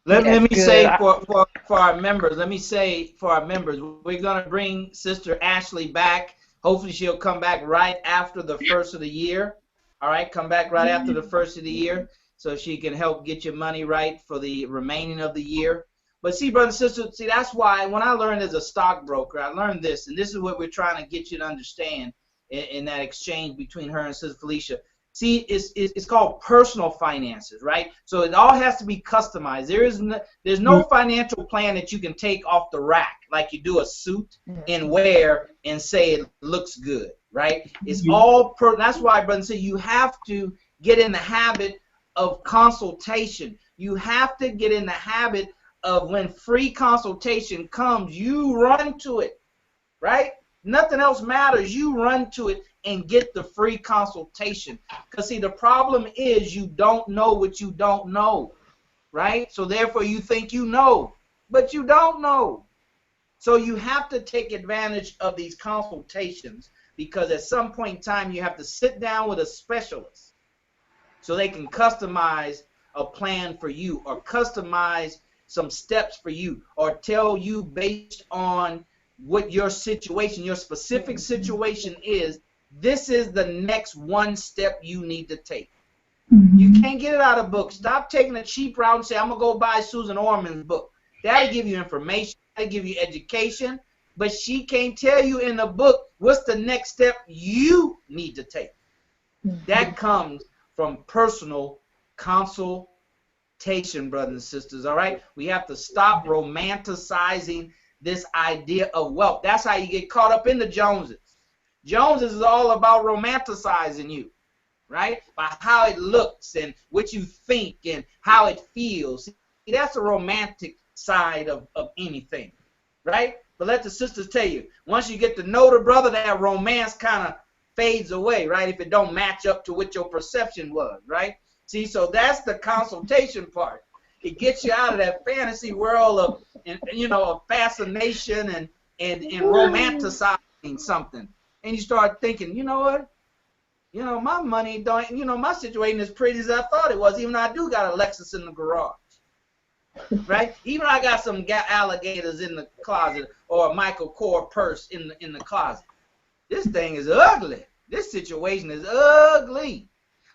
Let me say for our members, we're going to bring Sister Ashley back. Hopefully she'll come back right after the first of the year. All right, come back right after the first of the year so she can help get your money right for the remaining of the year. But see, brother and sister, that's why when I learned as a stockbroker, I learned this, and this is what we're trying to get you to understand in that exchange between her and Sister Felicia. See, it's called personal finances, right? So it all has to be customized. There's no financial plan that you can take off the rack like you do a suit and wear and say it looks good. right? It's all that's why, brother, say you have to get in the habit of consultation. You have to get in the habit of when free consultation comes, you run to it, right? Nothing else matters. You run to it and get the free consultation. Because, see, the problem is you don't know what you don't know, right? So, therefore, you think you know, but you don't know. So you have to take advantage of these consultations, because at some point in time, you have to sit down with a specialist so they can customize a plan for you, or customize some steps for you, or tell you based on what your situation, your specific situation is, this is the next one step you need to take. You can't get it out of books. Stop taking a cheap route and say, I'm going to go buy Susan Orman's book. That'll give you information, that'll give you education, but she can't tell you in the book what's the next step you need to take. That comes from personal consultation, brothers and sisters, all right? We have to stop romanticizing this idea of wealth. That's how you get caught up in the Joneses. Joneses is all about romanticizing you, right? By how it looks and what you think and how it feels. See, that's a romantic side of anything, right? But let the sisters tell you, once you get to know the brother, that romance kind of fades away, right? If it don't match up to what your perception was, right? See, so that's the consultation part. It gets you out of that fantasy world of, of fascination and romanticizing something. And you start thinking, you know what? My money don't, my situation is pretty as I thought it was, even though I do got a Lexus in the garage. Right? Even though I got some alligators in the closet or a Michael Kors purse in the closet. This thing is ugly. This situation is ugly.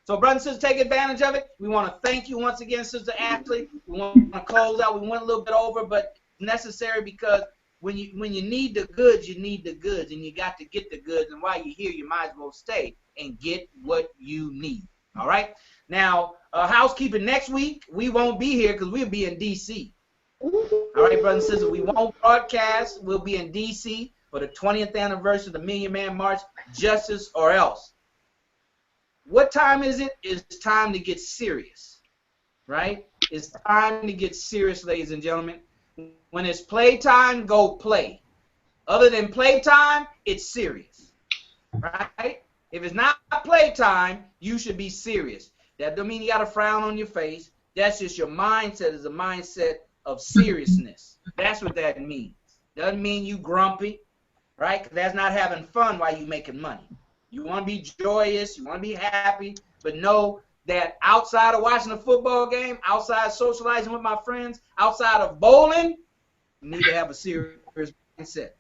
So, brothers and sisters, take advantage of it. We want to thank you once again, Sister Ashley. We want to close out. We went a little bit over, but necessary, because when you need the goods, you need the goods, and you got to get the goods. And while you're here, you might as well stay and get what you need. All right? Now, housekeeping, next week, we won't be here because we'll be in D.C. All right, brothers and sisters, we won't broadcast. We'll be in D.C. for the 20th anniversary of the Million Man March, Justice or Else. What time is it? It's time to get serious, right? It's time to get serious, ladies and gentlemen. When it's playtime, go play. Other than playtime, it's serious, right? If it's not playtime, you should be serious. That don't mean you got a frown on your face. That's just your mindset is a mindset of seriousness. That's what that means. Doesn't mean you grumpy, right? 'Cause that's not having fun while you making money. You want to be joyous, you want to be happy, but know that outside of watching a football game, outside of socializing with my friends, outside of bowling, you need to have a serious mindset.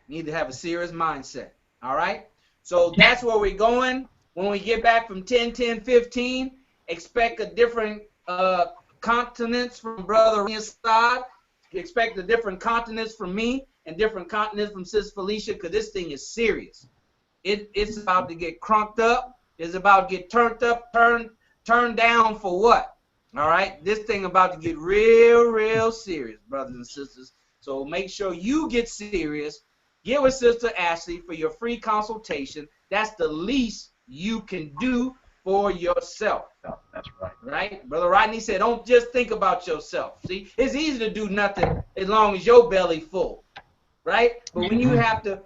You need to have a serious mindset, all right? So that's where we're going. When we get back from 10-10-15, expect a different continents from Brother Assad. Expect a different continents from me and different continents from Sis Felicia, because this thing is serious. It's about to get crunked up. It's about to get turned up, turned down for what? All right? This thing about to get real, real serious, brothers and sisters. So make sure you get serious. Get with Sister Ashley for your free consultation. That's the least you can do for yourself. That's right. Right? Brother Rodney said, don't just think about yourself. See, it's easy to do nothing as long as your belly full. Right? But when you have to,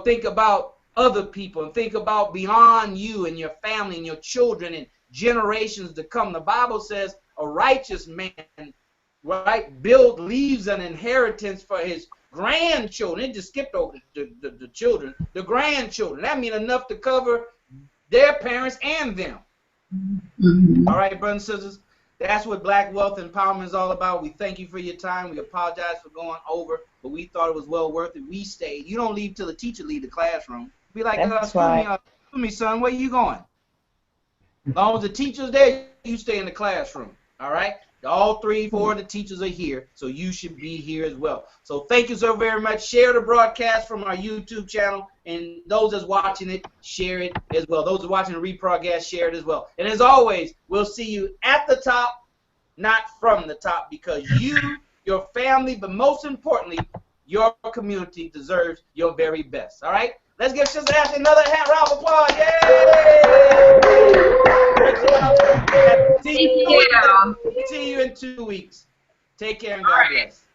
think about other people and think about beyond you and your family and your children and generations to come. The Bible says a righteous man, right, leaves an inheritance for his grandchildren. It just skipped over the children, the grandchildren. That means enough to cover their parents and them. All right, brothers and sisters, that's what Black Wealth Empowerment is all about. We thank you for your time. We apologize for going over, but we thought it was well worth it. We stayed. You don't leave till the teacher leave the classroom. Be like, excuse me, son, where you going? As long as the teacher's there, you stay in the classroom. All right? All 3, 4 of the teachers are here, so you should be here as well. So thank you so very much. Share the broadcast from our YouTube channel, and those that's watching it, share it as well. Those that are watching the rebroadcast, share it as well. And as always, we'll see you at the top, not from the top, because you, your family, but most importantly, your community deserves your very best. All right? Let's give Sister Ashley another hand round of applause. Yay! Thank you. See you in 2 weeks. Take care and God bless.